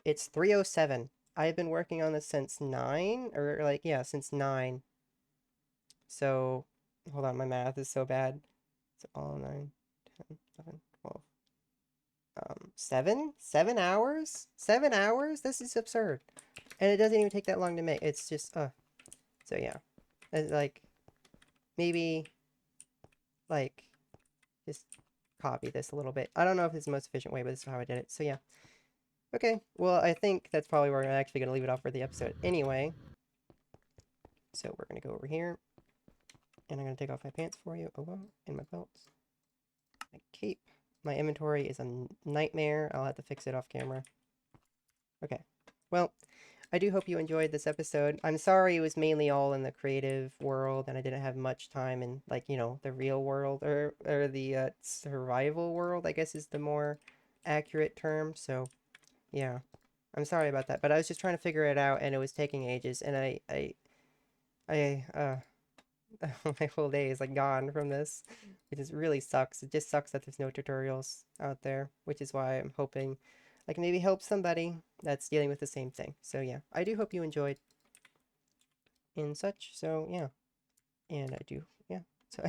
It's 3:07. I've been working on this since 9, or like, yeah, since 9. So, hold on, my math is so bad. So all 9, 10, 11, 12. 7 hours? 7 hours? This is absurd. And it doesn't even take that long to make. It's just, so yeah. It's like, maybe, like, just copy this a little bit. I don't know if it's the most efficient way, but this is how I did it. So yeah. Okay, well, I think that's probably where I'm actually going to leave it off for the episode anyway. So we're going to go over here. And I'm going to take off my pants for you. Oh, and my belts. My cape. My inventory is a nightmare. I'll have to fix it off camera. Okay. Well, I do hope you enjoyed this episode. I'm sorry it was mainly all in the creative world and I didn't have much time in, like, you know, the real world or the survival world, I guess is the more accurate term. So, yeah. I'm sorry about that, but I was just trying to figure it out and it was taking ages and I my whole day is like gone from this, which is really sucks. It just sucks that there's no tutorials out there, which is why I'm hoping I can maybe help somebody that's dealing with the same thing. So yeah, I do hope you enjoyed and such. So yeah, and I do, yeah. So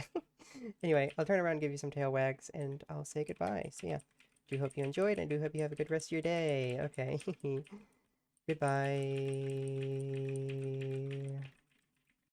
anyway, I'll turn around and give you some tail wags and I'll say goodbye. So yeah, do hope you enjoyed and do hope you have a good rest of your day. Okay. Goodbye.